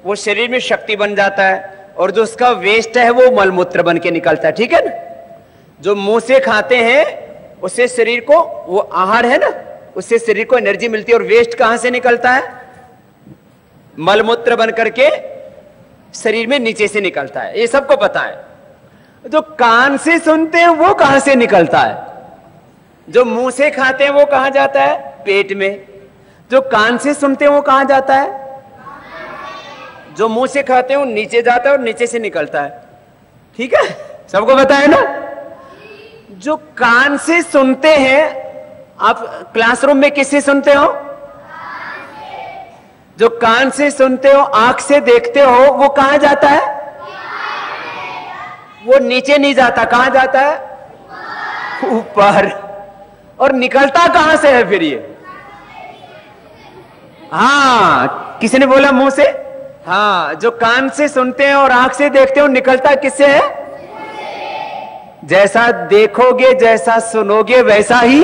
वो शरीर में शक्ति बन जाता है, और जो उसका वेस्ट है वो मलमूत्र बन के निकलता है, ठीक है ना। जो मुंह से खाते हैं उससे शरीर को, वो आहार है ना, उससे शरीर को एनर्जी मिलती है, और वेस्ट कहां से निकलता है? मलमूत्र बन करके शरीर में नीचे से निकलता है, ये सबको पता है। जो कान से सुनते हैं वो कहां से निकलता है? जो मुंह से खाते हैं वो कहां जाता है? पेट में। जो कान से सुनते हैं वो कहां जाता है? जो मुंह से खाते हैं वो नीचे जाता है और नीचे से निकलता है, ठीक है। सबको पता है ना? जो कान से सुनते हैं, आप क्लासरूम में किससे सुनते हो? जो कान से सुनते हो, आंख से देखते हो, वो कहां जाता है? वो नीचे नहीं जाता, कहां जाता है? ऊपर। और निकलता कहां से है फिर ये? हाँ, किसी ने बोला मुंह से? हाँ, जो कान से सुनते हैं और आंख से देखते हो, निकलता किससे है? जैसा देखोगे, जैसा सुनोगे, वैसा ही।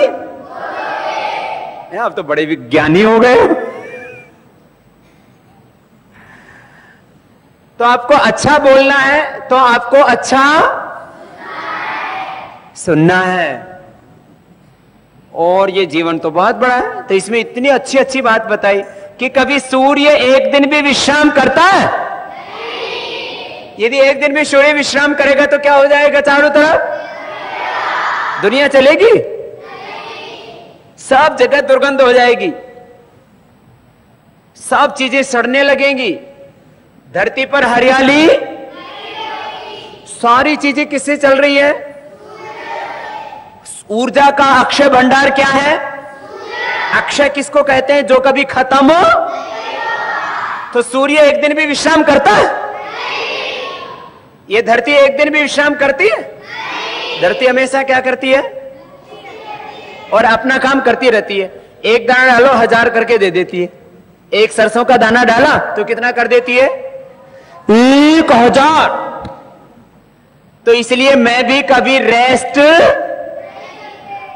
आप तो बड़े विज्ञानी हो गए। तो आपको अच्छा बोलना है तो आपको अच्छा सुनना है। और ये जीवन तो बहुत बड़ा है, तो इसमें इतनी अच्छी अच्छी बात बताई कि कभी सूर्य एक दिन भी विश्राम करता है? यदि एक दिन भी सूर्य विश्राम करेगा तो क्या हो जाएगा? चारों तरफ दुनिया चलेगी, सब जगह दुर्गंध हो जाएगी, सब चीजें सड़ने लगेंगी, धरती पर हरियाली, सारी चीजें किससे चल रही है? ऊर्जा का अक्षय भंडार क्या है? अक्षय किसको कहते हैं? जो कभी खत्म हो। तो सूर्य एक दिन भी विश्राम करता है? ये धरती एक दिन भी विश्राम करती है? धरती हमेशा क्या करती है? और अपना काम करती रहती है। एक दाना डालो 1000 करके दे देती है। एक सरसों का दाना डाला तो कितना कर देती है? 1000। तो इसलिए मैं भी कभी रेस्ट,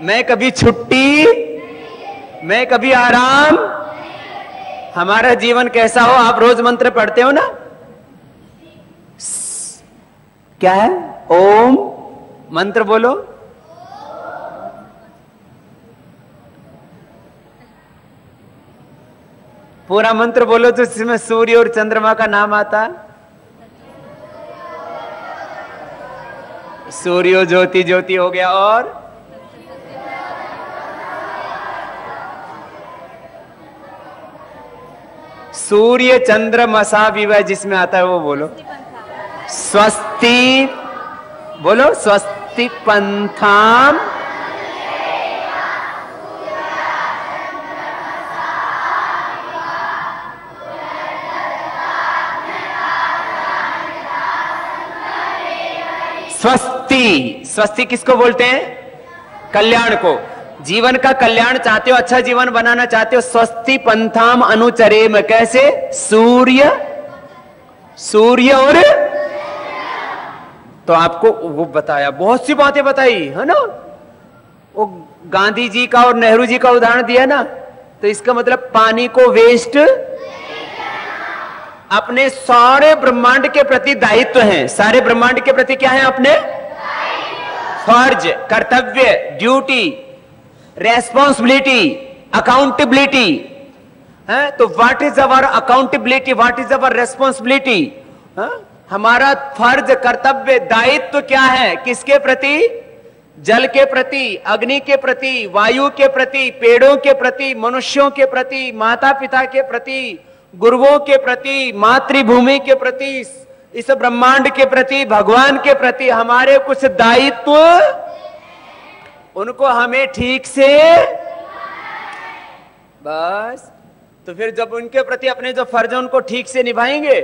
मैं कभी छुट्टी, मैं कभी आराम। हमारा जीवन कैसा हो? आप रोज मंत्र पढ़ते हो ना? क्या है? ओम मंत्र बोलो। पूरा मंत्र बोलो तो इसमें सूर्य और चंद्रमा का नाम आता। सूर्यो ज्योति ज्योति हो गया, और सूर्य चंद्र मसा विवह जिसमें आता है वो बोलो। स्वस्ति बोलो। स्वस्ति पंथाम स्वस्ति। स्वस्ति किसको बोलते हैं? कल्याण को। जीवन का कल्याण चाहते हो, अच्छा जीवन बनाना चाहते हो, स्वस्ति पंथाम अनुचरेम। कैसे? सूर्य, सूर्य और तो आपको वो बताया, बहुत सी बातें बताई है ना। वो गांधी जी का और नेहरू जी का उदाहरण दिया ना, तो इसका मतलब पानी को वेस्ट, अपने सारे ब्रह्मांड के प्रति दायित्व है। सारे ब्रह्मांड के प्रति क्या है? अपने फर्ज, कर्तव्य, ड्यूटी, रेस्पॉन्सिबिलिटी, अकाउंटेबिलिटी है। तो what is our accountability, what is our responsibility? हमारा फर्ज, कर्तव्य, दायित्व क्या है? किसके प्रति? जल के प्रति, अग्नि के प्रति, वायु के प्रति, पेड़ों के प्रति, मनुष्यों के प्रति, माता पिता के प्रति, गुरुओं के प्रति, मातृभूमि के प्रति, इस ब्रह्मांड के प्रति, भगवान के प्रति हमारे कुछ दायित्व, उनको हमें ठीक से बस। तो फिर जब उनके प्रति अपने जो फर्ज है उनको ठीक से निभाएंगे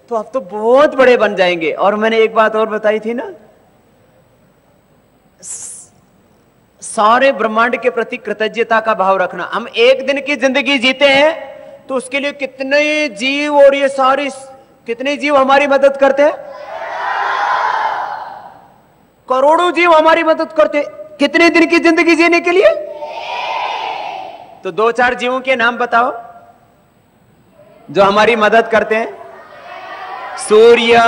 तो अब तो बहुत बड़े बन जाएंगे। और मैंने एक बात और बताई थी ना, सारे ब्रह्मांड के प्रति कृतज्ञता का भाव रखना। हम एक दिन की जिंदगी जीते हैं तो उसके लिए कितने जीव और ये सारी कितने जीव हमारी मदद करते हैं? करोड़ों जीव हमारी मदद करते हैं कितने दिन की जिंदगी जीने के लिए। तो 2-4 जीवों के नाम बताओ जो हमारी मदद करते हैं। सूर्य,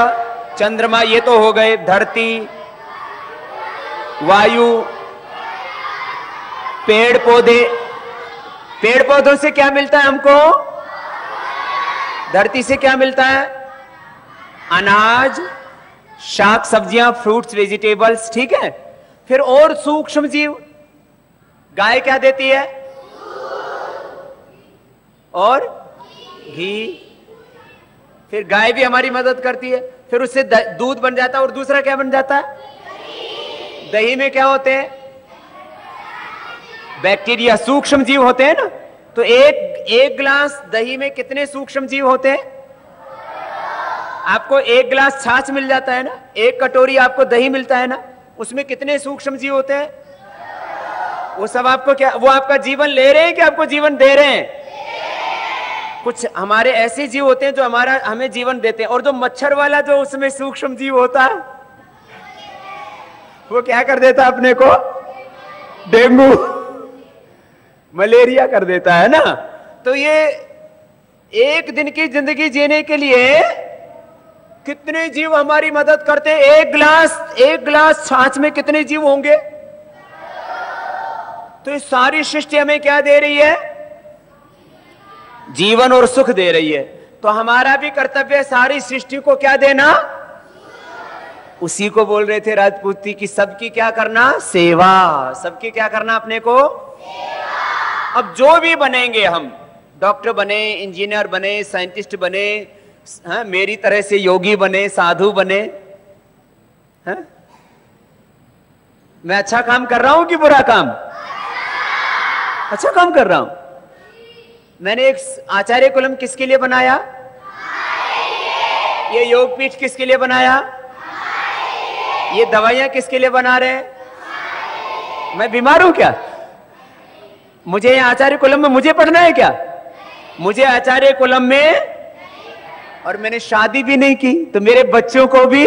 चंद्रमा, ये तो हो गए। धरती, वायु, पेड़ पौधे। पेड़ पौधों से क्या मिलता है हमको? धरती से क्या मिलता है? अनाज, शाक सब्जियां, फ्रूट्स, वेजिटेबल्स, ठीक है। फिर और सूक्ष्म जीव, गाय क्या देती है? और घी। फिर गाय भी हमारी मदद करती है। फिर उससे दूध बन जाता है और दूसरा क्या बन जाता है? दही में क्या होते हैं? बैक्टीरिया, सूक्ष्म जीव होते हैं ना। तो एक गिलास दही में कितने सूक्ष्म जीव होते हैं? आपको एक गिलास छाछ मिल जाता है ना, एक कटोरी आपको दही मिलता है ना, उसमें कितने सूक्ष्म जीव होते हैं? वो सब आपको क्या, वो आपका जीवन ले रहे हैं कि आपको जीवन दे रहे हैं? कुछ हमारे ऐसे जीव होते हैं जो हमें जीवन देते हैं, और जो मच्छर वाला जो उसमें सूक्ष्म जीव होता है वो क्या कर देता है अपने को? डेंगू, मलेरिया कर देता है ना। तो ये एक दिन की जिंदगी जीने के लिए कितने जीव हमारी मदद करते हैं? एक गिलास छाछ में कितने जीव होंगे? तो ये सारी सृष्टि हमें क्या दे रही है? जीवन और सुख दे रही है। तो हमारा भी कर्तव्य है सारी सृष्टि को क्या देना? उसी को बोल रहे थे राजपूत जी की सबकी क्या करना? सेवा। सबकी क्या करना अपने को? सेवा। अब जो भी बनेंगे हम, डॉक्टर बने, इंजीनियर बने, साइंटिस्ट बने, हाँ, मेरी तरह से योगी बने, साधु बने, हाँ? मैं अच्छा काम कर रहा हूं कि बुरा काम? अच्छा काम कर रहा हूं। मैंने एक आचार्य कुलम किसके लिए बनाया? ये योगपीठ किसके लिए बनाया? ये दवाइयां किसके लिए बना रहे हैं? मैं बीमार हूं क्या? मुझे आचार्य कुलम में मुझे पढ़ना है क्या? मुझे आचार्य कुलम में, और मैंने शादी भी नहीं की तो मेरे बच्चों को भी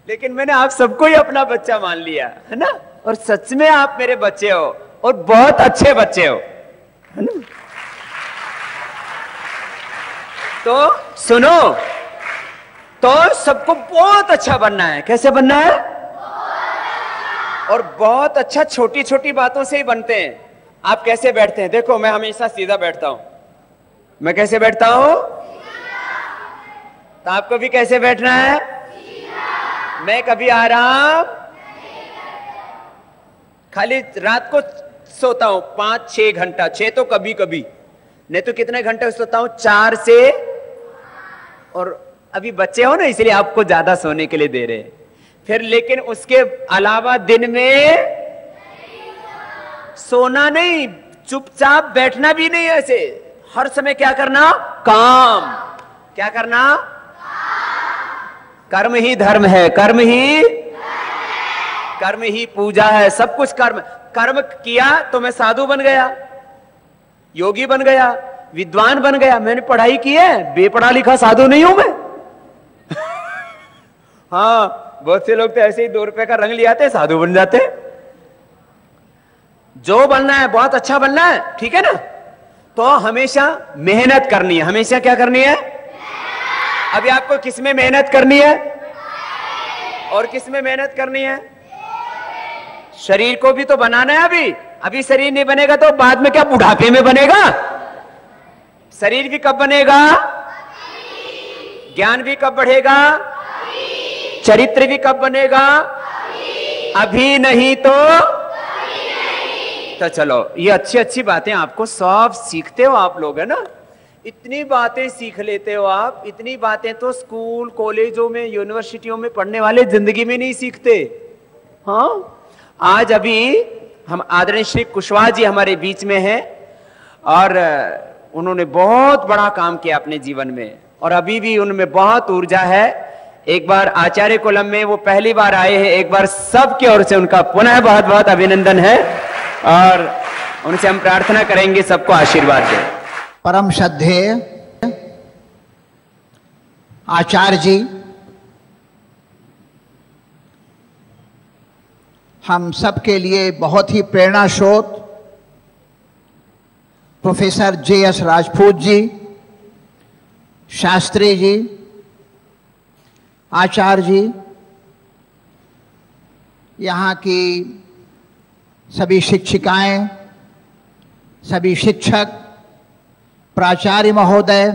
लेकिन मैंने आप सबको ही अपना बच्चा मान लिया है ना। और सच में आप मेरे बच्चे हो और बहुत अच्छे बच्चे हो, है ना। तो सुनो, तो सबको बहुत अच्छा बनना है। कैसे बनना है? और बहुत अच्छा छोटी छोटी बातों से ही बनते हैं। आप कैसे बैठते हैं? देखो, मैं हमेशा सीधा बैठता हूं। मैं कैसे बैठता हूं? तो आपको भी कैसे बैठना है? मैं कभी आराम, खाली रात को सोता हूं 5-6 घंटा, 6 तो कभी कभी, नहीं तो कितने घंटे सोता हूं? 4 से। और अभी बच्चे हो ना, इसलिए आपको ज्यादा सोने के लिए दे रहे हैं। फिर लेकिन उसके अलावा दिन में सोना नहीं, चुपचाप बैठना भी नहीं। ऐसे हर समय क्या करना? काम। क्या करना? कर्म ही धर्म है, कर्म ही पूजा है, सब कुछ कर्म। कर्म किया तो मैं साधु बन गया, योगी बन गया, विद्वान बन गया। मैंने पढ़ाई की है, बेपढ़ा लिखा साधु नहीं हूं मैं। हाँ, बहुत से लोग तो ऐसे ही 2 रुपए का रंग ले आते, साधु बन जाते। जो बनना है, बहुत अच्छा बनना है, ठीक है ना। तो हमेशा मेहनत करनी है। हमेशा क्या करनी है? अभी आपको किस में मेहनत करनी है और किस में मेहनत करनी है? शरीर को भी तो बनाना है। अभी शरीर नहीं बनेगा तो बाद में क्या बुढ़ापे में बनेगा? शरीर भी कब बनेगा? ज्ञान भी कब बढ़ेगा? चरित्र भी कब बनेगा? अभी नहीं तो चलो, ये अच्छी अच्छी बातें आपको सब सीखते हो आप लोग, है ना। इतनी बातें सीख लेते हो आप। इतनी बातें तो स्कूल कॉलेजों में यूनिवर्सिटियों में पढ़ने वाले जिंदगी में नहीं सीखते। हाँ, आज अभी हम आदरणीय श्री कुशवाहा जी हमारे बीच में हैं और उन्होंने बहुत बड़ा काम किया अपने जीवन में और अभी भी उनमें बहुत ऊर्जा है। एक बार आचार्य कुलम में वो पहली बार आए हैं। एक बार सबकी ओर से उनका पुनः बहुत बहुत अभिनंदन है और उनसे हम प्रार्थना करेंगे सबको आशीर्वाद दें। परम श्रद्धेय आचार्य जी, हम सबके लिए बहुत ही प्रेरणा स्रोत प्रोफेसर J.S. राजपूत जी, शास्त्री जी, आचार्य जी, यहाँ की सभी शिक्षिकाएं, सभी शिक्षक, प्राचार्य महोदय,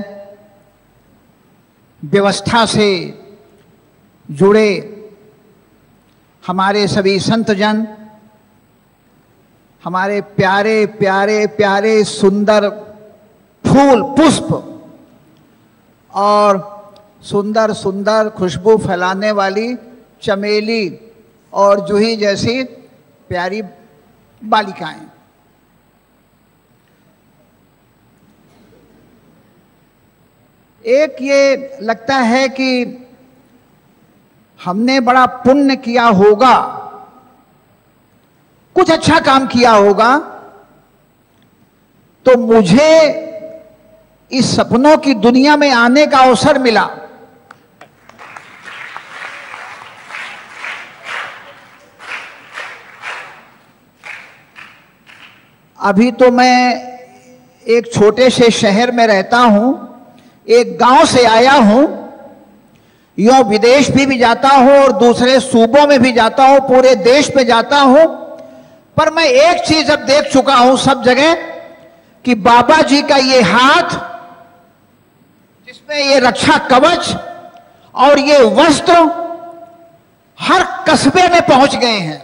व्यवस्था से जुड़े हमारे सभी संतजन, हमारे प्यारे प्यारे प्यारे सुंदर फूल पुष्प और सुंदर सुंदर खुशबू फैलाने वाली चमेली और जूही जैसी प्यारी बालिकाएं। एक ये लगता है कि हमने बड़ा पुण्य किया होगा, कुछ अच्छा काम किया होगा, तो मुझे इस सपनों की दुनिया में आने का अवसर मिला। अभी तो मैं एक छोटे से शहर में रहता हूं, एक गांव से आया हूं, यूं विदेश भी जाता हूं और दूसरे सूबों में भी जाता हूं, पूरे देश पे जाता हूं, पर मैं एक चीज अब देख चुका हूं सब जगह कि बाबा जी का ये हाथ, जिसमें ये रक्षा कवच और ये वस्त्र हर कस्बे में पहुंच गए हैं।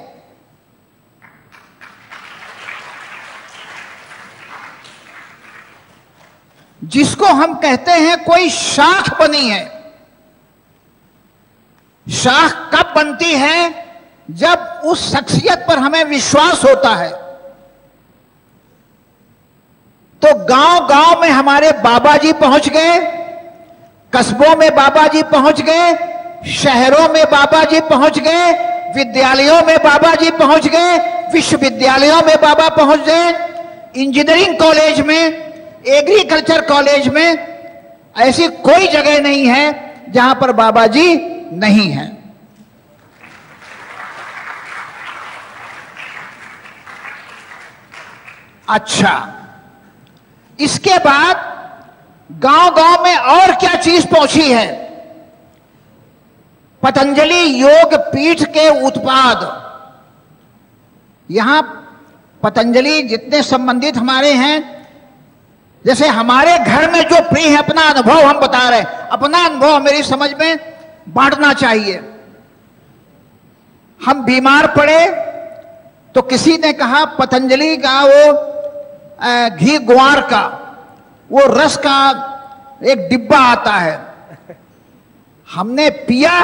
जिसको हम कहते हैं कोई शाख बनी है। शाख कब बनती है? जब उस शख्सियत पर हमें विश्वास होता है। तो गांव गांव में हमारे बाबा जी पहुंच गए, कस्बों में बाबा जी पहुंच गए, शहरों में बाबा जी पहुंच गए, विद्यालयों में बाबा जी पहुंच गए, विश्वविद्यालयों में बाबा पहुंच गए, इंजीनियरिंग कॉलेज में, एग्रीकल्चर कॉलेज में, ऐसी कोई जगह नहीं है जहां पर बाबा जी नहीं हैं। अच्छा, इसके बाद गांव गांव में और क्या चीज पहुंची है? पतंजलि योग पीठ के उत्पाद। यहां पतंजलि जितने संबंधित हमारे हैं, जैसे हमारे घर में जो प्रिय है, अपना अनुभव हम बता रहे हैं, अपना अनुभव मेरी समझ में बांटना चाहिए। हम बीमार पड़े तो किसी ने कहा पतंजलि का वो घी ग्वार का वो रस का एक डिब्बा आता है, हमने पिया,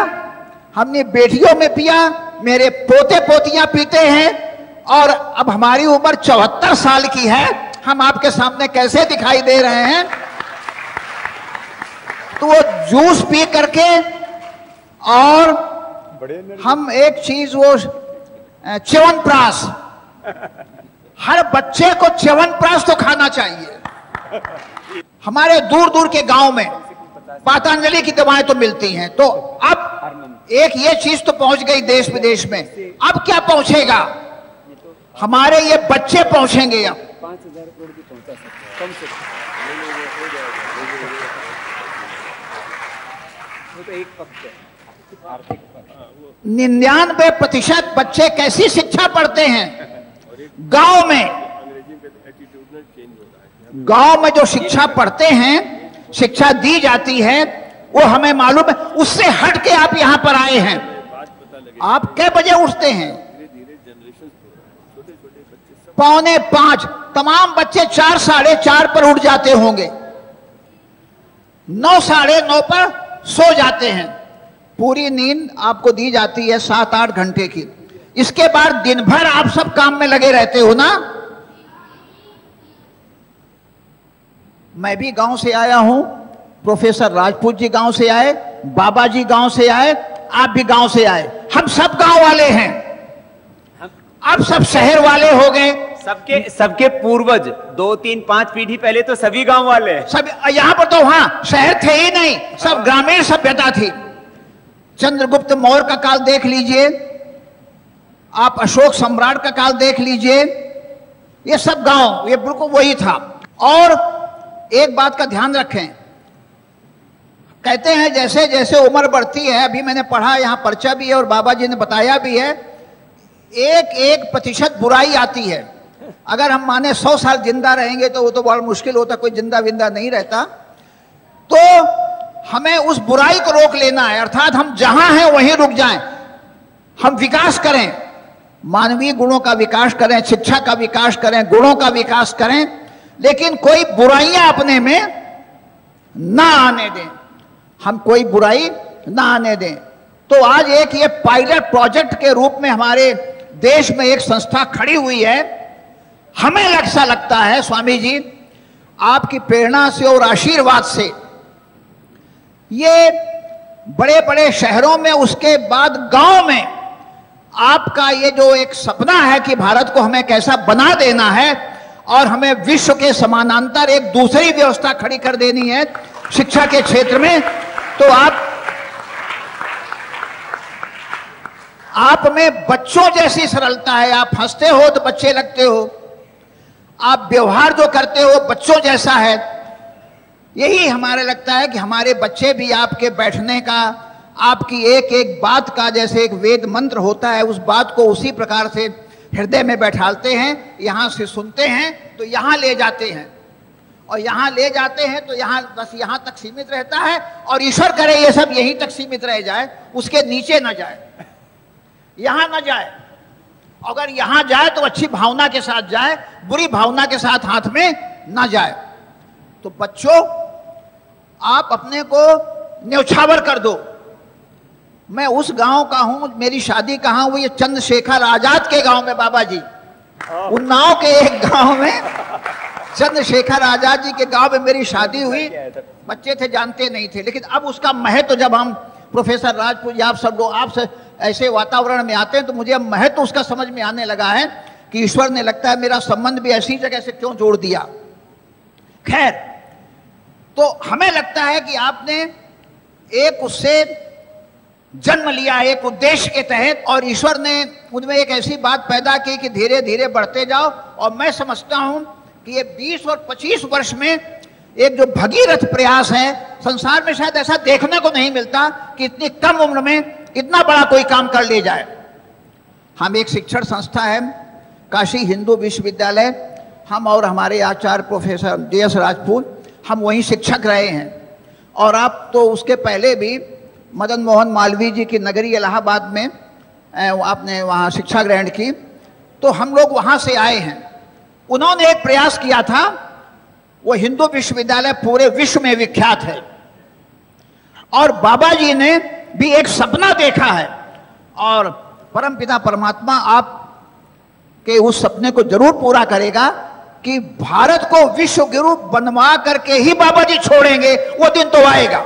हमने बेटियों में पिया, मेरे पोते पोतियां पीते हैं, और अब हमारी उम्र 74 साल की है, हम आपके सामने कैसे दिखाई दे रहे हैं? तो वो जूस पी करके, और हम एक चीज वो च्यवनप्राश, हर बच्चे को च्यवनप्राश तो खाना चाहिए। हमारे दूर दूर के गांव में पतंजलि की दवाएं तो मिलती हैं। तो अब एक ये चीज तो पहुंच गई देश विदेश में, अब क्या पहुंचेगा? हमारे ये बच्चे पहुंचेंगे। अब 5,000 करोड़ की पहुंचा सकते कम से कम, वो तो एक पक्ष है, आर्थिक पक्ष। 99% बच्चे कैसी शिक्षा पढ़ते हैं? गांव में, गांव में जो शिक्षा पढ़ते हैं, शिक्षा दी जाती है, वो हमें मालूम है। उससे हट के आप यहां पर आए हैं। आप कै बजे उठते हैं? 4:45। तमाम बच्चे 4, 4:30 पर उठ जाते होंगे, 9, 9:30 पर सो जाते हैं। पूरी नींद आपको दी जाती है 7-8 घंटे की। इसके बाद दिन भर आप सब काम में लगे रहते हो ना। मैं भी गांव से आया हूं, प्रोफेसर राजपूत जी गांव से आए, बाबा जी गांव से आए, आप भी गांव से आए, हम सब गांव वाले हैं। अब सब शहर वाले हो गए। सबके पूर्वज 2, 3, 5 पीढ़ी पहले तो सभी गांव वाले हैं। सब यहां पर तो वहां शहर थे ही नहीं, सब ग्रामीण सभ्यता थी। चंद्रगुप्त मौर्य का काल देख लीजिए, आप अशोक सम्राट का काल देख लीजिए, ये सब गांव, ये बिल्कुल वही था। और एक बात का ध्यान रखें, कहते हैं जैसे जैसे उम्र बढ़ती है, अभी मैंने पढ़ा, यहां पर्चा भी है और बाबा जी ने बताया भी है, 1% बुराई आती है। अगर हम माने 100 साल जिंदा रहेंगे तो वो तो बहुत मुश्किल होता, कोई जिंदा विंदा नहीं रहता। तो हमें उस बुराई को रोक लेना है, अर्थात हम जहां हैं वहीं रुक जाएं। हम विकास करें, मानवीय गुणों का विकास करें, शिक्षा का विकास करें, गुणों का विकास करें, लेकिन कोई बुराइयां अपने में ना आने दें। हम कोई बुराई ना आने दें। तो आज एक ये पायलट प्रोजेक्ट के रूप में हमारे देश में एक संस्था खड़ी हुई है। हमें ऐसा लगता है स्वामी जी, आपकी प्रेरणा से और आशीर्वाद से ये बड़े बड़े शहरों में, उसके बाद गांव में आपका ये जो एक सपना है कि भारत को हमें कैसा बना देना है और हमें विश्व के समानांतर एक दूसरी व्यवस्था खड़ी कर देनी है शिक्षा के क्षेत्र में, तो आप में बच्चों जैसी सरलता है। आप हंसते हो तो बच्चे लगते हो, आप व्यवहार जो करते हो बच्चों जैसा है। यही हमारे लगता है कि हमारे बच्चे भी आपके बैठने का, आपकी एक एक बात का, जैसे एक वेद मंत्र होता है, उस बात को उसी प्रकार से हृदय में बैठालते हैं। यहां से सुनते हैं तो यहां ले जाते हैं, और यहां ले जाते हैं तो यहां बस यहां तक सीमित रहता है, और ईश्वर करे ये सब यहीं तक सीमित रह जाए, उसके नीचे न जाए, यहां न जाए। अगर यहां जाए तो अच्छी भावना के साथ जाए, बुरी भावना के साथ हाथ में न जाए। तो बच्चों, आप अपने को न्यौछावर कर दो। मैं उस गांव का हूं, मेरी शादी कहां हुई? चंद्रशेखर आजाद के गांव में बाबा जी, उन्नाव के एक गांव में चंद्रशेखर आजाद जी के गांव में मेरी शादी हुई। बच्चे थे, जानते नहीं थे, लेकिन अब उसका महत्व जब हम प्रोफेसर राजपूत, आप सब लोग आप ऐसे वातावरण में आते हैं तो मुझे अब महत्व उसका समझ में आने लगा है कि ईश्वर ने लगता है मेरा संबंध भी ऐसी जगह से क्यों जोड़ दिया। खैर, तो हमें लगता है कि आपने एक उससे जन्म लिया एक उद्देश्य के तहत, और ईश्वर ने उनमें एक ऐसी बात पैदा की कि धीरे धीरे बढ़ते जाओ। और मैं समझता हूं कि ये 20 और 25 वर्ष में एक जो भगीरथ प्रयास है, संसार में शायद ऐसा देखने को नहीं मिलता कि इतनी कम उम्र में इतना बड़ा कोई काम कर ले जाए। हम एक शिक्षण संस्था है, काशी हिंदू विश्वविद्यालय, हम और हमारे आचार्य प्रोफेसर JS राजपूत, हम वहीं शिक्षक रहे हैं। और आप तो उसके पहले भी मदन मोहन मालवीय जी की नगरी इलाहाबाद में आपने वहाँ शिक्षा ग्रहण की, तो हम लोग वहाँ से आए हैं। उन्होंने एक प्रयास किया था, वो हिंदू विश्वविद्यालय पूरे विश्व में विख्यात है, और बाबा जी ने भी एक सपना देखा है, और परमपिता परमात्मा आप के उस सपने को जरूर पूरा करेगा कि भारत को विश्व गुरु बनवा करके ही बाबा जी छोड़ेंगे। वो दिन तो आएगा,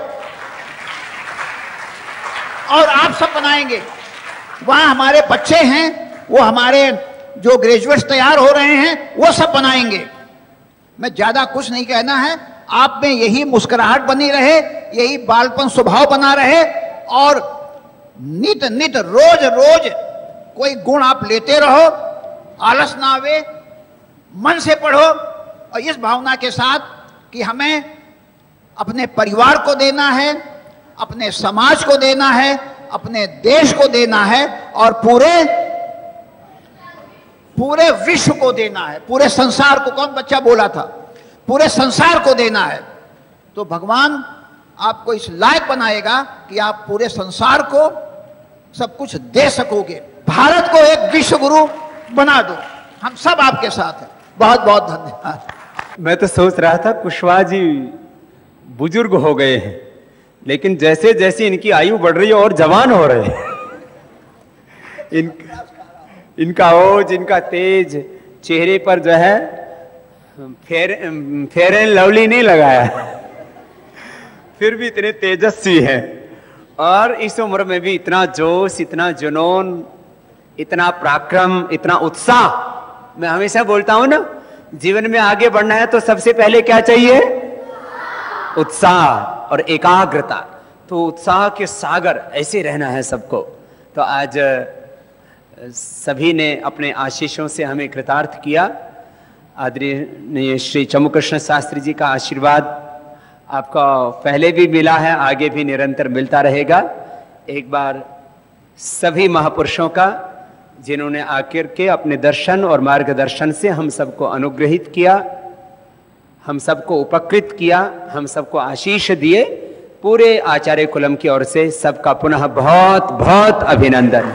और आप सब बनाएंगे। वहां हमारे बच्चे हैं, वो हमारे जो ग्रेजुएट्स तैयार हो रहे हैं, वो सब बनाएंगे। मैं ज्यादा कुछ नहीं कहना है, आप में यही मुस्कुराहट बनी रहे, यही बालपन स्वभाव बना रहे, और नित नित रोज रोज कोई गुण आप लेते रहो, आलस ना आवे, मन से पढ़ो, और इस भावना के साथ कि हमें अपने परिवार को देना है, अपने समाज को देना है, अपने देश को देना है, और पूरे विश्व को देना है, पूरे संसार को। कौन बच्चा बोला था? पूरे संसार को देना है। तो भगवान आपको इस लायक बनाएगा कि आप पूरे संसार को सब कुछ दे सकोगे। भारत को एक विश्व गुरु बना दो। हम सब आपके साथ हैं। बहुत बहुत धन्यवाद। मैं तो सोच रहा था कुशवाहा जी बुजुर्ग हो गए हैं, लेकिन जैसे जैसे इनकी आयु बढ़ रही है और जवान हो रहे हैं। इनका ओज, इनका तेज, चेहरे पर जो है फेयर एंड लवली नहीं लगाया, फिर भी इतने तेजस्वी हैं, और इस उम्र में भी इतना जोश, इतना जुनून, इतना पराक्रम, इतना उत्साह। मैं हमेशा बोलता हूं ना, जीवन में आगे बढ़ना है तो सबसे पहले क्या चाहिए? उत्साह और एकाग्रता। तो उत्साह के सागर ऐसे रहना है सबको। तो आज सभी ने अपने आशीषों से हमें कृतार्थ किया। आदरणीय श्री चमुकृष्ण शास्त्री जी का आशीर्वाद आपका पहले भी मिला है, आगे भी निरंतर मिलता रहेगा। एक बार सभी महापुरुषों का, जिन्होंने आकर के अपने दर्शन और मार्गदर्शन से हम सबको अनुग्रहित किया, हम सबको उपकृत किया, हम सबको आशीष दिए, पूरे आचार्य कुलम की ओर से सबका पुनः बहुत बहुत अभिनंदन।